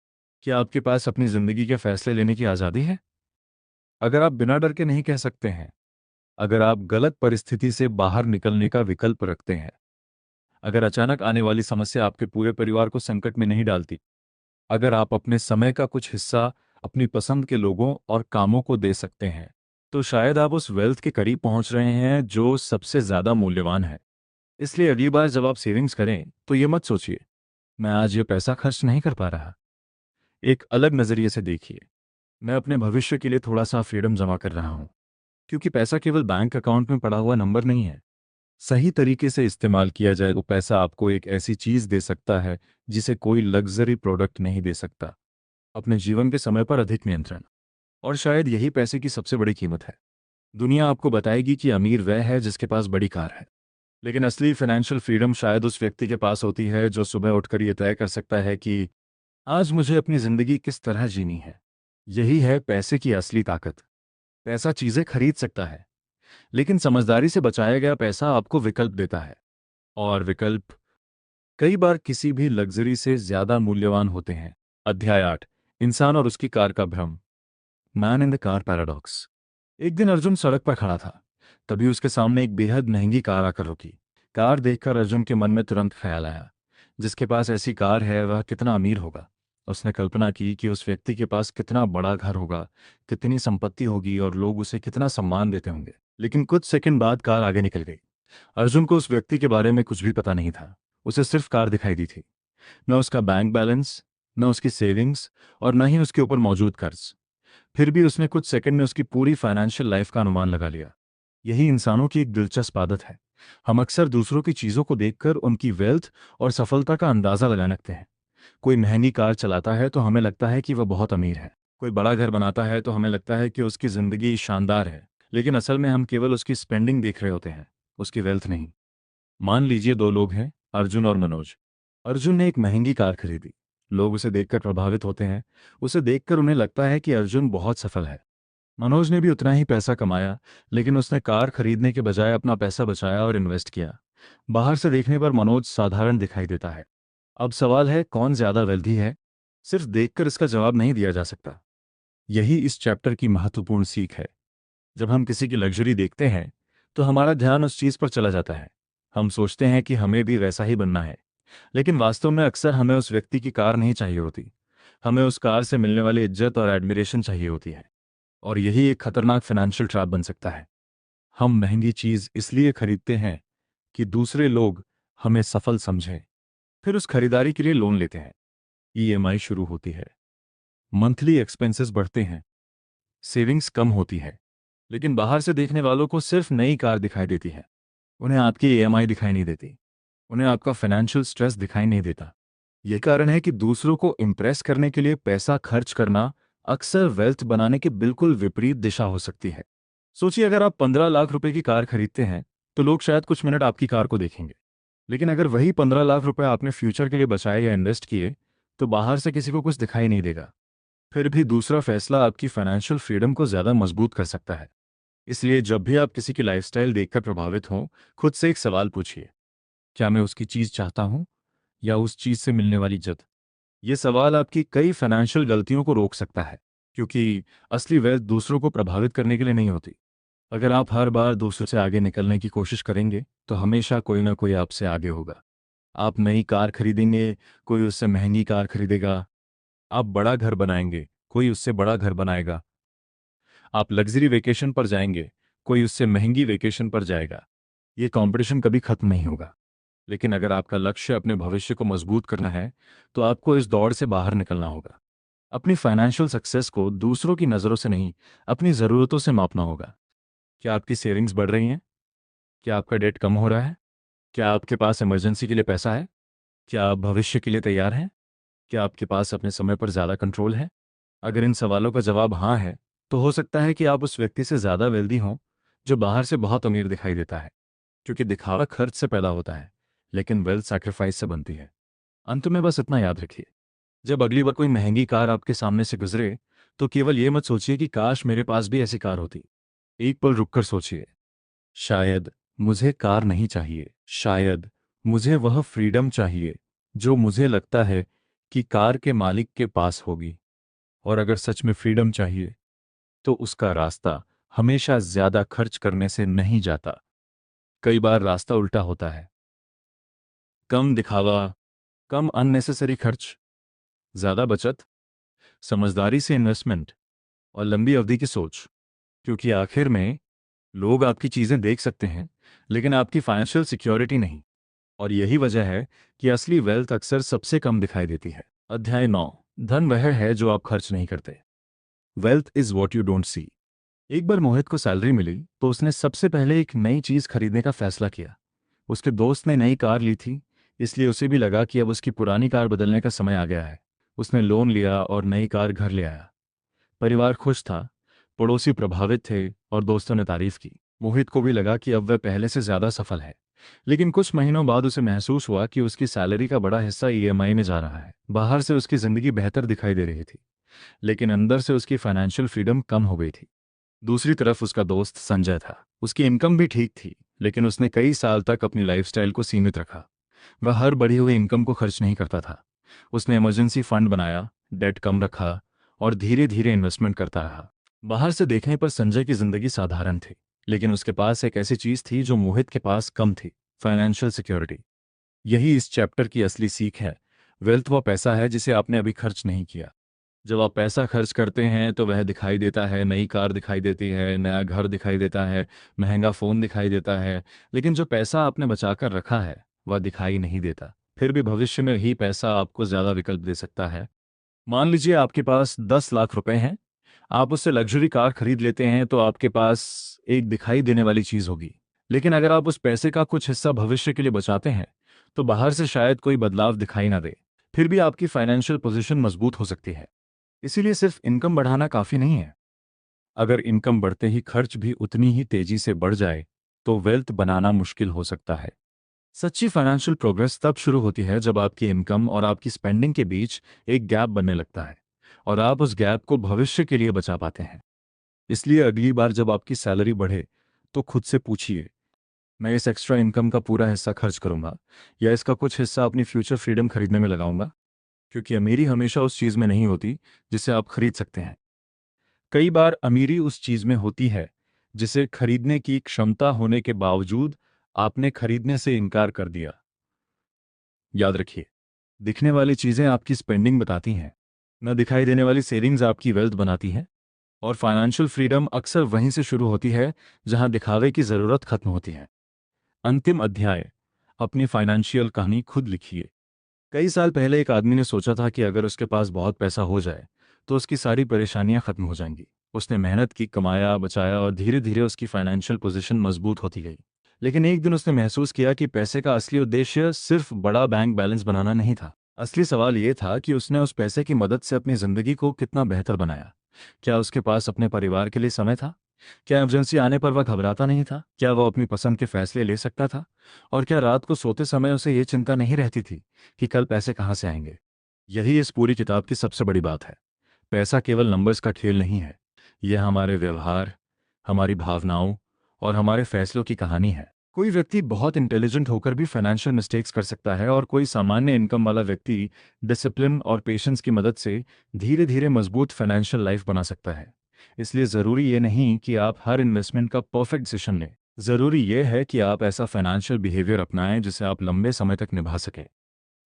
कि आपके पास अपनी ज़िंदगी के फैसले लेने की आज़ादी है। अगर आप बिना डर के नहीं कह सकते हैं, अगर आप गलत परिस्थिति से बाहर निकलने का विकल्प रखते हैं, अगर अचानक आने वाली समस्या आपके पूरे परिवार को संकट में नहीं डालती, अगर आप अपने समय का कुछ हिस्सा अपनी पसंद के लोगों और कामों को दे सकते हैं, तो शायद आप उस वेल्थ के करीब पहुंच रहे हैं जो सबसे ज़्यादा मूल्यवान है। इसलिए अगली बार जब आप सेविंग्स करें तो ये मत सोचिए, मैं आज ये पैसा खर्च नहीं कर पा रहा। एक अलग नज़रिए से देखिए, मैं अपने भविष्य के लिए थोड़ा सा फ्रीडम जमा कर रहा हूँ। क्योंकि पैसा केवल बैंक अकाउंट में पड़ा हुआ नंबर नहीं है। सही तरीके से इस्तेमाल किया जाए तो पैसा आपको एक ऐसी चीज़ दे सकता है जिसे कोई लग्जरी प्रोडक्ट नहीं दे सकता। अपने जीवन के समय पर अधिक नियंत्रण। और शायद यही पैसे की सबसे बड़ी कीमत है। दुनिया आपको बताएगी कि अमीर वह है जिसके पास बड़ी कार है, लेकिन असली फाइनेंशियल फ्रीडम शायद उस व्यक्ति के पास होती है जो सुबह उठकर ये तय कर सकता है कि आज मुझे अपनी ज़िंदगी किस तरह जीनी है। यही है पैसे की असली ताकत। पैसा चीज़ें खरीद सकता है, लेकिन समझदारी से बचाया गया पैसा आपको विकल्प देता है। और विकल्प कई बार किसी भी लग्जरी से ज़्यादा मूल्यवान होते हैं। अध्याय 8, इंसान और उसकी कार का भ्रम। Man in the car paradox. एक दिन अर्जुन सड़क पर खड़ा था। तभी उसके सामने एक बेहद महंगी कार आकर रुकी। कार देखकर अर्जुन के मन में तुरंत ख्याल आया, जिसके पास ऐसी कार है वह कितना अमीर होगा। उसने कल्पना की कि उस व्यक्ति के पास कितना बड़ा घर होगा, कितनी संपत्ति होगी और लोग उसे कितना सम्मान देते होंगे। लेकिन कुछ सेकंड बाद कार आगे निकल गई। अर्जुन को उस व्यक्ति के बारे में कुछ भी पता नहीं था। उसे सिर्फ कार दिखाई दी थी। न उसका बैंक बैलेंस, न उसकी सेविंग्स और न ही उसके ऊपर मौजूद कर्ज। फिर भी उसने कुछ सेकंड में उसकी पूरी फाइनेंशियल लाइफ का अनुमान लगा लिया। यही इंसानों की एक दिलचस्प आदत है। हम अक्सर दूसरों की चीज़ों को देखकर उनकी वेल्थ और सफलता का अंदाज़ा लगाने लगते हैं। कोई महंगी कार चलाता है तो हमें लगता है कि वह बहुत अमीर है। कोई बड़ा घर बनाता है तो हमें लगता है कि उसकी ज़िंदगी शानदार है। लेकिन असल में हम केवल उसकी स्पेंडिंग देख रहे होते हैं, उसकी वेल्थ नहीं। मान लीजिए दो लोग हैं, अर्जुन और मनोज। अर्जुन ने एक महंगी कार खरीदी। लोग उसे देखकर प्रभावित होते हैं। उसे देखकर उन्हें लगता है कि अर्जुन बहुत सफल है। मनोज ने भी उतना ही पैसा कमाया, लेकिन उसने कार खरीदने के बजाय अपना पैसा बचाया और इन्वेस्ट किया। बाहर से देखने पर मनोज साधारण दिखाई देता है। अब सवाल है कौन ज्यादा वेल्दी है? सिर्फ देखकर इसका जवाब नहीं दिया जा सकता। यही इस चैप्टर की महत्वपूर्ण सीख है। जब हम किसी की लग्जरी देखते हैं तो हमारा ध्यान उस चीज पर चला जाता है। हम सोचते हैं कि हमें भी वैसा ही बनना है, लेकिन वास्तव में अक्सर हमें उस व्यक्ति की कार नहीं चाहिए होती। हमें उस कार से मिलने वाली इज्जत और एडमिरेशन चाहिए होती है। और यही एक खतरनाक फाइनेंशियल ट्रैप बन सकता है। हम महंगी चीज इसलिए खरीदते हैं कि दूसरे लोग हमें सफल समझें। फिर उस खरीदारी के लिए लोन लेते हैं। ईएमआई शुरू होती है, मंथली एक्सपेंसेस बढ़ते हैं, सेविंग्स कम होती है। लेकिन बाहर से देखने वालों को सिर्फ नई कार दिखाई देती है। उन्हें आपकी ईएमआई दिखाई नहीं देती। उन्हें आपका फाइनेंशियल स्ट्रेस दिखाई नहीं देता। यही कारण है कि दूसरों को इम्प्रेस करने के लिए पैसा खर्च करना अक्सर वेल्थ बनाने के बिल्कुल विपरीत दिशा हो सकती है। सोचिए, अगर आप 15 लाख रुपए की कार खरीदते हैं तो लोग शायद कुछ मिनट आपकी कार को देखेंगे। लेकिन अगर वही 15 लाख रुपए आपने फ्यूचर के लिए बचाए या इन्वेस्ट किए तो बाहर से किसी को कुछ दिखाई नहीं देगा। फिर भी दूसरा फैसला आपकी फाइनेंशियल फ्रीडम को ज़्यादा मजबूत कर सकता है। इसलिए जब भी आप किसी की लाइफस्टाइल देखकर प्रभावित हों, खुद से एक सवाल पूछिए, क्या मैं उसकी चीज़ चाहता हूँ या उस चीज़ से मिलने वाली इज्जत? ये सवाल आपकी कई फाइनेंशियल गलतियों को रोक सकता है। क्योंकि असली वेल्थ दूसरों को प्रभावित करने के लिए नहीं होती। अगर आप हर बार दूसरों से आगे निकलने की कोशिश करेंगे तो हमेशा कोई ना कोई आपसे आगे होगा। आप नई कार खरीदेंगे, कोई उससे महंगी कार खरीदेगा। आप बड़ा घर बनाएंगे, कोई उससे बड़ा घर बनाएगा। आप लग्जरी वेकेशन पर जाएंगे, कोई उससे महंगी वेकेशन पर जाएगा। ये कंपटीशन कभी खत्म नहीं होगा। लेकिन अगर आपका लक्ष्य अपने भविष्य को मजबूत करना है तो आपको इस दौड़ से बाहर निकलना होगा। अपनी फाइनेंशियल सक्सेस को दूसरों की नज़रों से नहीं, अपनी ज़रूरतों से मापना होगा। क्या आपकी सेविंग्स बढ़ रही हैं? क्या आपका डेट कम हो रहा है? क्या आपके पास इमरजेंसी के लिए पैसा है? क्या आप भविष्य के लिए तैयार हैं? क्या आपके पास अपने समय पर ज़्यादा कंट्रोल है? अगर इन सवालों का जवाब हाँ है, तो हो सकता है कि आप उस व्यक्ति से ज़्यादा वेल्दी हों जो बाहर से बहुत अमीर दिखाई देता है। क्योंकि दिखावा खर्च से पैदा होता है, लेकिन वेल्थ सैक्रिफाइस से बनती है। अंत में बस इतना याद रखिए, जब अगली बार कोई महंगी कार आपके सामने से गुजरे तो केवल ये मत सोचिए कि काश मेरे पास भी ऐसी कार होती। एक पल रुककर सोचिए, शायद मुझे कार नहीं चाहिए, शायद मुझे वह फ्रीडम चाहिए जो मुझे लगता है कि कार के मालिक के पास होगी। और अगर सच में फ्रीडम चाहिए तो उसका रास्ता हमेशा ज्यादा खर्च करने से नहीं जाता। कई बार रास्ता उल्टा होता है। कम दिखावा, कम अननेसेसरी खर्च, ज्यादा बचत, समझदारी से इन्वेस्टमेंट और लंबी अवधि की सोच। क्योंकि आखिर में लोग आपकी चीजें देख सकते हैं, लेकिन आपकी फाइनेंशियल सिक्योरिटी नहीं। और यही वजह है कि असली वेल्थ अक्सर सबसे कम दिखाई देती है। अध्याय 9। धन वह है जो आप खर्च नहीं करते। Wealth is what you don't see. एक बार मोहित को सैलरी मिली तो उसने सबसे पहले एक नई चीज खरीदने का फैसला किया। उसके दोस्त ने नई कार ली थी, इसलिए उसे भी लगा कि अब उसकी पुरानी कार बदलने का समय आ गया है। उसने लोन लिया और नई कार घर ले आया। परिवार खुश था, पड़ोसी प्रभावित थे और दोस्तों ने तारीफ की। मोहित को भी लगा कि अब वह पहले से ज्यादा सफल है। लेकिन कुछ महीनों बाद उसे महसूस हुआ कि उसकी सैलरी का बड़ा हिस्सा ईएमआई में जा रहा है। बाहर से उसकी जिंदगी बेहतर दिखाई दे रही थी, लेकिन अंदर से उसकी फाइनेंशियल फ्रीडम कम हो गई थी। दूसरी तरफ उसका दोस्त संजय था। उसकी इनकम भी ठीक थी, लेकिन उसने कई साल तक अपनी लाइफस्टाइल को सीमित रखा। वह हर बढ़ी हुई इनकम को खर्च नहीं करता था। उसने इमरजेंसी फंड बनाया, डेट कम रखा और धीरे धीरे इन्वेस्टमेंट करता रहा। बाहर से देखने पर संजय की जिंदगी साधारण थी, लेकिन उसके पास एक ऐसी चीज थी जो मोहित के पास कम थी, फाइनेंशियल सिक्योरिटी। यही इस चैप्टर की असली सीख है। वेल्थ वो पैसा है जिसे आपने अभी खर्च नहीं किया। जब आप पैसा खर्च करते हैं तो वह दिखाई देता है, नई कार दिखाई देती है, नया घर दिखाई देता है, महंगा फ़ोन दिखाई देता है। लेकिन जो पैसा आपने बचाकर रखा है वह दिखाई नहीं देता। फिर भी भविष्य में ही पैसा आपको ज़्यादा विकल्प दे सकता है। मान लीजिए आपके पास 10 लाख रुपए हैं। आप उससे लग्जरी कार खरीद लेते हैं तो आपके पास एक दिखाई देने वाली चीज़ होगी। लेकिन अगर आप उस पैसे का कुछ हिस्सा भविष्य के लिए बचाते हैं तो बाहर से शायद कोई बदलाव दिखाई ना दे, फिर भी आपकी फाइनेंशियल पोजीशन मजबूत हो सकती है। इसीलिए सिर्फ इनकम बढ़ाना काफी नहीं है। अगर इनकम बढ़ते ही खर्च भी उतनी ही तेजी से बढ़ जाए तो वेल्थ बनाना मुश्किल हो सकता है। सच्ची फाइनेंशियल प्रोग्रेस तब शुरू होती है जब आपकी इनकम और आपकी स्पेंडिंग के बीच एक गैप बनने लगता है और आप उस गैप को भविष्य के लिए बचा पाते हैं। इसलिए अगली बार जब आपकी सैलरी बढ़े तो खुद से पूछिए, मैं इस एक्स्ट्रा इनकम का पूरा हिस्सा खर्च करूंगा या इसका कुछ हिस्सा अपनी फ्यूचर फ्रीडम खरीदने में लगाऊंगा। क्योंकि अमीरी हमेशा उस चीज में नहीं होती जिसे आप खरीद सकते हैं। कई बार अमीरी उस चीज में होती है जिसे खरीदने की क्षमता होने के बावजूद आपने खरीदने से इनकार कर दिया। याद रखिए, दिखने वाली चीजें आपकी स्पेंडिंग बताती हैं, न दिखाई देने वाली सेविंग्स आपकी वेल्थ बनाती हैं। और फाइनेंशियल फ्रीडम अक्सर वहीं से शुरू होती है जहां दिखावे की जरूरत खत्म होती है। अंतिम अध्याय, अपनी फाइनेंशियल कहानी खुद लिखिए। कई साल पहले एक आदमी ने सोचा था कि अगर उसके पास बहुत पैसा हो जाए तो उसकी सारी परेशानियां खत्म हो जाएंगी। उसने मेहनत की, कमाया, बचाया और धीरे धीरे उसकी फाइनेंशियल पोजीशन मजबूत होती गई। लेकिन एक दिन उसने महसूस किया कि पैसे का असली उद्देश्य सिर्फ बड़ा बैंक बैलेंस बनाना नहीं था। असली सवाल ये था कि उसने उस पैसे की मदद से अपनी जिंदगी को कितना बेहतर बनाया। क्या उसके पास अपने परिवार के लिए समय था? क्या इमरजेंसी आने पर वह घबराता नहीं था? क्या वह अपनी पसंद के फैसले ले सकता था? और क्या रात को सोते समय उसे ये चिंता नहीं रहती थी कि कल पैसे कहाँ से आएंगे? यही इस पूरी किताब की सबसे बड़ी बात है। पैसा केवल नंबर्स का खेल नहीं है, यह हमारे व्यवहार, हमारी भावनाओं और हमारे फैसलों की कहानी है। कोई व्यक्ति बहुत इंटेलिजेंट होकर भी फाइनेंशियल मिस्टेक्स कर सकता है, और कोई सामान्य इनकम वाला व्यक्ति डिसिप्लिन और पेशेंस की मदद से धीरे धीरे मजबूत फाइनेंशियल लाइफ बना सकता है। इसलिए ज़रूरी ये नहीं कि आप हर इन्वेस्टमेंट का परफेक्ट डिसीजन लें। ज़रूरी ये है कि आप ऐसा फाइनेंशियल बिहेवियर अपनाएं जिसे आप लंबे समय तक निभा सकें।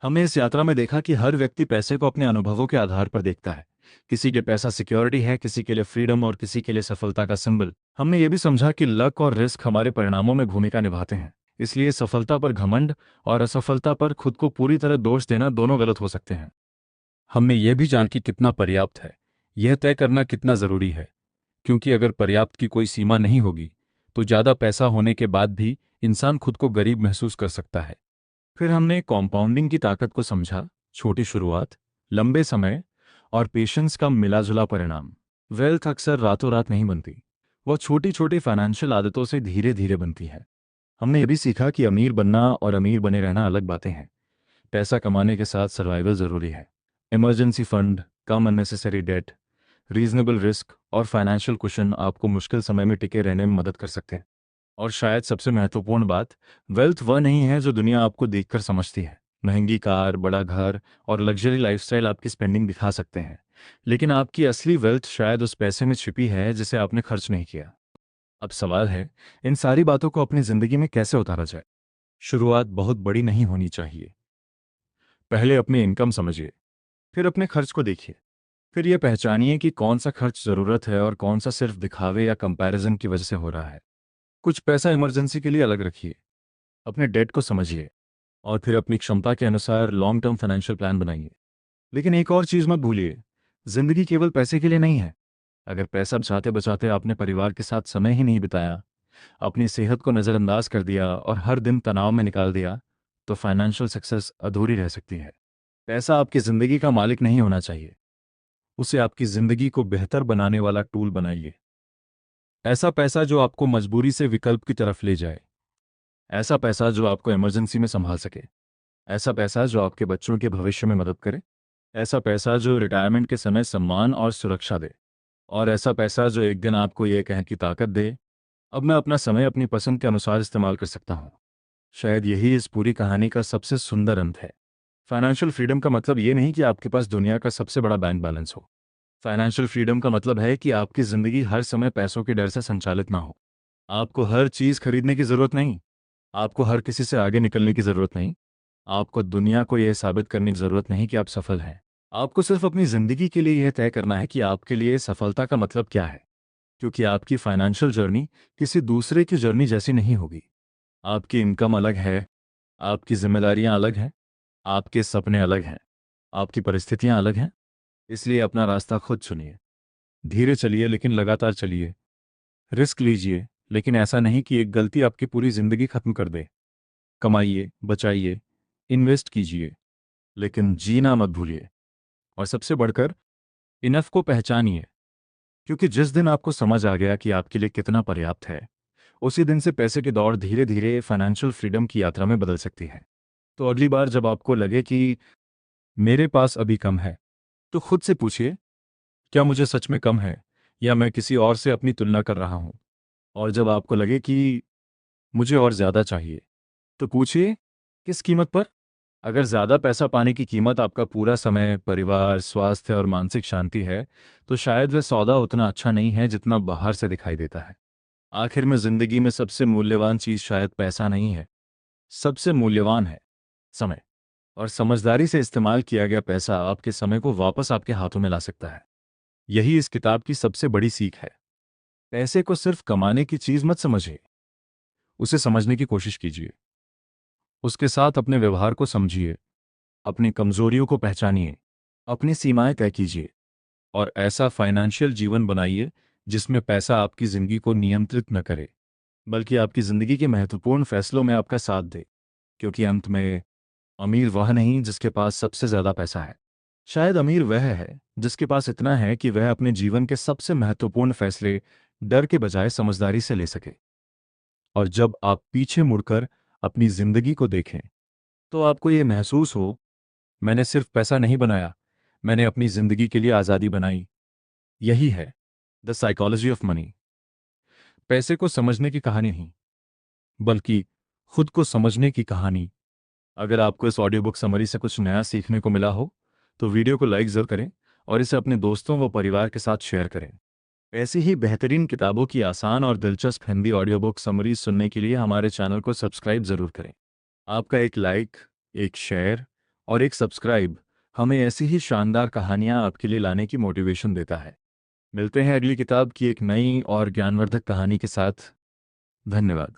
हमने इस यात्रा में देखा कि हर व्यक्ति पैसे को अपने अनुभवों के आधार पर देखता है। किसी के पैसा सिक्योरिटी है, किसी के लिए फ्रीडम और किसी के लिए सफलता का सिंबल। हमने ये भी समझा कि लक और रिस्क हमारे परिणामों में भूमिका निभाते हैं। इसलिए सफलता पर घमंड और असफलता पर खुद को पूरी तरह दोष देना दोनों गलत हो सकते हैं। हमने ये भी जान कि कितना पर्याप्त है, यह तय करना कितना ज़रूरी है, क्योंकि अगर पर्याप्त की कोई सीमा नहीं होगी तो ज़्यादा पैसा होने के बाद भी इंसान खुद को गरीब महसूस कर सकता है। फिर हमने कॉम्पाउंडिंग की ताकत को समझा, छोटी शुरुआत, लंबे समय और पेशेंस का मिलाजुला परिणाम। वेल्थ अक्सर रातों रात नहीं बनती, वो छोटी छोटी फाइनेंशियल आदतों से धीरे धीरे बनती है। हमने ये भी सीखा कि अमीर बनना और अमीर बने रहना अलग बातें हैं। पैसा कमाने के साथ सर्वाइवल ज़रूरी है। इमरजेंसी फंड, कम अननेसेसरी डेट, रीजनेबल रिस्क और फाइनेंशियल कुशन आपको मुश्किल समय में टिके रहने में मदद कर सकते हैं। और शायद सबसे महत्वपूर्ण बात, वेल्थ वह नहीं है जो दुनिया आपको देखकर समझती है। महंगी कार, बड़ा घर और लग्जरी लाइफस्टाइल आपकी स्पेंडिंग दिखा सकते हैं, लेकिन आपकी असली वेल्थ शायद उस पैसे में छिपी है जिसे आपने खर्च नहीं किया। अब सवाल है, इन सारी बातों को अपनी जिंदगी में कैसे उतारा जाए। शुरुआत बहुत बड़ी नहीं होनी चाहिए। पहले अपनी इनकम समझिए, फिर अपने खर्च को देखिए, फिर यह पहचानिए कि कौन सा खर्च ज़रूरत है और कौन सा सिर्फ दिखावे या कंपैरिजन की वजह से हो रहा है। कुछ पैसा इमरजेंसी के लिए अलग रखिए, अपने डेट को समझिए और फिर अपनी क्षमता के अनुसार लॉन्ग टर्म फाइनेंशियल प्लान बनाइए। लेकिन एक और चीज़ मत भूलिए, जिंदगी केवल पैसे के लिए नहीं है। अगर पैसा बचाते बचाते आपने परिवार के साथ समय ही नहीं बिताया, अपनी सेहत को नज़रअंदाज कर दिया और हर दिन तनाव में निकाल दिया, तो फाइनेंशियल सक्सेस अधूरी रह सकती है। पैसा आपकी ज़िंदगी का मालिक नहीं होना चाहिए, उसे आपकी ज़िंदगी को बेहतर बनाने वाला टूल बनाइए। ऐसा पैसा जो आपको मजबूरी से विकल्प की तरफ ले जाए, ऐसा पैसा जो आपको इमरजेंसी में संभाल सके, ऐसा पैसा जो आपके बच्चों के भविष्य में मदद करे, ऐसा पैसा जो रिटायरमेंट के समय सम्मान और सुरक्षा दे, और ऐसा पैसा जो एक दिन आपको यह कहने की ताकत दे, अब मैं अपना समय अपनी पसंद के अनुसार इस्तेमाल कर सकता हूँ। शायद यही इस पूरी कहानी का सबसे सुंदर अंत है। फाइनेंशियल फ्रीडम का मतलब ये नहीं कि आपके पास दुनिया का सबसे बड़ा बैंक बैलेंस हो। फाइनेंशियल फ्रीडम का मतलब है कि आपकी ज़िंदगी हर समय पैसों के डर से संचालित ना हो। आपको हर चीज़ खरीदने की ज़रूरत नहीं, आपको हर किसी से आगे निकलने की ज़रूरत नहीं, आपको दुनिया को यह साबित करने की ज़रूरत नहीं कि आप सफल हैं। आपको सिर्फ अपनी ज़िंदगी के लिए यह तय करना है कि आपके लिए सफलता का मतलब क्या है, क्योंकि आपकी फाइनेंशियल जर्नी किसी दूसरे की जर्नी जैसी नहीं होगी। आपकी इनकम अलग है, आपकी जिम्मेदारियां अलग हैं, आपके सपने अलग हैं, आपकी परिस्थितियां अलग हैं। इसलिए अपना रास्ता खुद चुनिए। धीरे चलिए लेकिन लगातार चलिए। रिस्क लीजिए, लेकिन ऐसा नहीं कि एक गलती आपकी पूरी ज़िंदगी खत्म कर दे। कमाइए, बचाइए, इन्वेस्ट कीजिए, लेकिन जीना मत भूलिए। और सबसे बढ़कर, इनफ को पहचानिए, क्योंकि जिस दिन आपको समझ आ गया कि आपके लिए कितना पर्याप्त है, उसी दिन से पैसे की दौड़ धीरे धीरे फाइनेंशियल फ्रीडम की यात्रा में बदल सकती है। तो अगली बार जब आपको लगे कि मेरे पास अभी कम है, तो खुद से पूछिए, क्या मुझे सच में कम है या मैं किसी और से अपनी तुलना कर रहा हूँ। और जब आपको लगे कि मुझे और ज़्यादा चाहिए, तो पूछिए, किस कीमत पर। अगर ज़्यादा पैसा पाने की कीमत आपका पूरा समय, परिवार, स्वास्थ्य और मानसिक शांति है, तो शायद वह सौदा उतना अच्छा नहीं है जितना बाहर से दिखाई देता है। आखिर में ज़िंदगी में सबसे मूल्यवान चीज़ शायद पैसा नहीं है, सबसे मूल्यवान है समय। और समझदारी से इस्तेमाल किया गया पैसा आपके समय को वापस आपके हाथों में ला सकता है। यही इस किताब की सबसे बड़ी सीख है। पैसे को सिर्फ कमाने की चीज़ मत समझिए, उसे समझने की कोशिश कीजिए। उसके साथ अपने व्यवहार को समझिए, अपनी कमजोरियों को पहचानिए, अपनी सीमाएं तय कीजिए, और ऐसा फाइनेंशियल जीवन बनाइए जिसमें पैसा आपकी ज़िंदगी को नियंत्रित न करे, बल्कि आपकी ज़िंदगी के महत्वपूर्ण फैसलों में आपका साथ दे। क्योंकि अंत में अमीर वह नहीं जिसके पास सबसे ज़्यादा पैसा है, शायद अमीर वह है जिसके पास इतना है कि वह अपने जीवन के सबसे महत्वपूर्ण फैसले डर के बजाय समझदारी से ले सके। और जब आप पीछे मुड़कर अपनी ज़िंदगी को देखें, तो आपको ये महसूस हो, मैंने सिर्फ पैसा नहीं बनाया, मैंने अपनी ज़िंदगी के लिए आज़ादी बनाई। यही है द साइकोलॉजी ऑफ मनी। पैसे को समझने की कहानी नहीं, बल्कि खुद को समझने की कहानी। अगर आपको इस ऑडियो बुक समरी से कुछ नया सीखने को मिला हो तो वीडियो को लाइक ज़रूर करें और इसे अपने दोस्तों व परिवार के साथ शेयर करें। ऐसी ही बेहतरीन किताबों की आसान और दिलचस्प हिंदी ऑडियो बुक समरीज सुनने के लिए हमारे चैनल को सब्सक्राइब ज़रूर करें। आपका एक लाइक, एक शेयर और एक सब्सक्राइब हमें ऐसी ही शानदार कहानियाँ आपके लिए लाने की मोटिवेशन देता है। मिलते हैं अगली किताब की एक नई और ज्ञानवर्धक कहानी के साथ। धन्यवाद।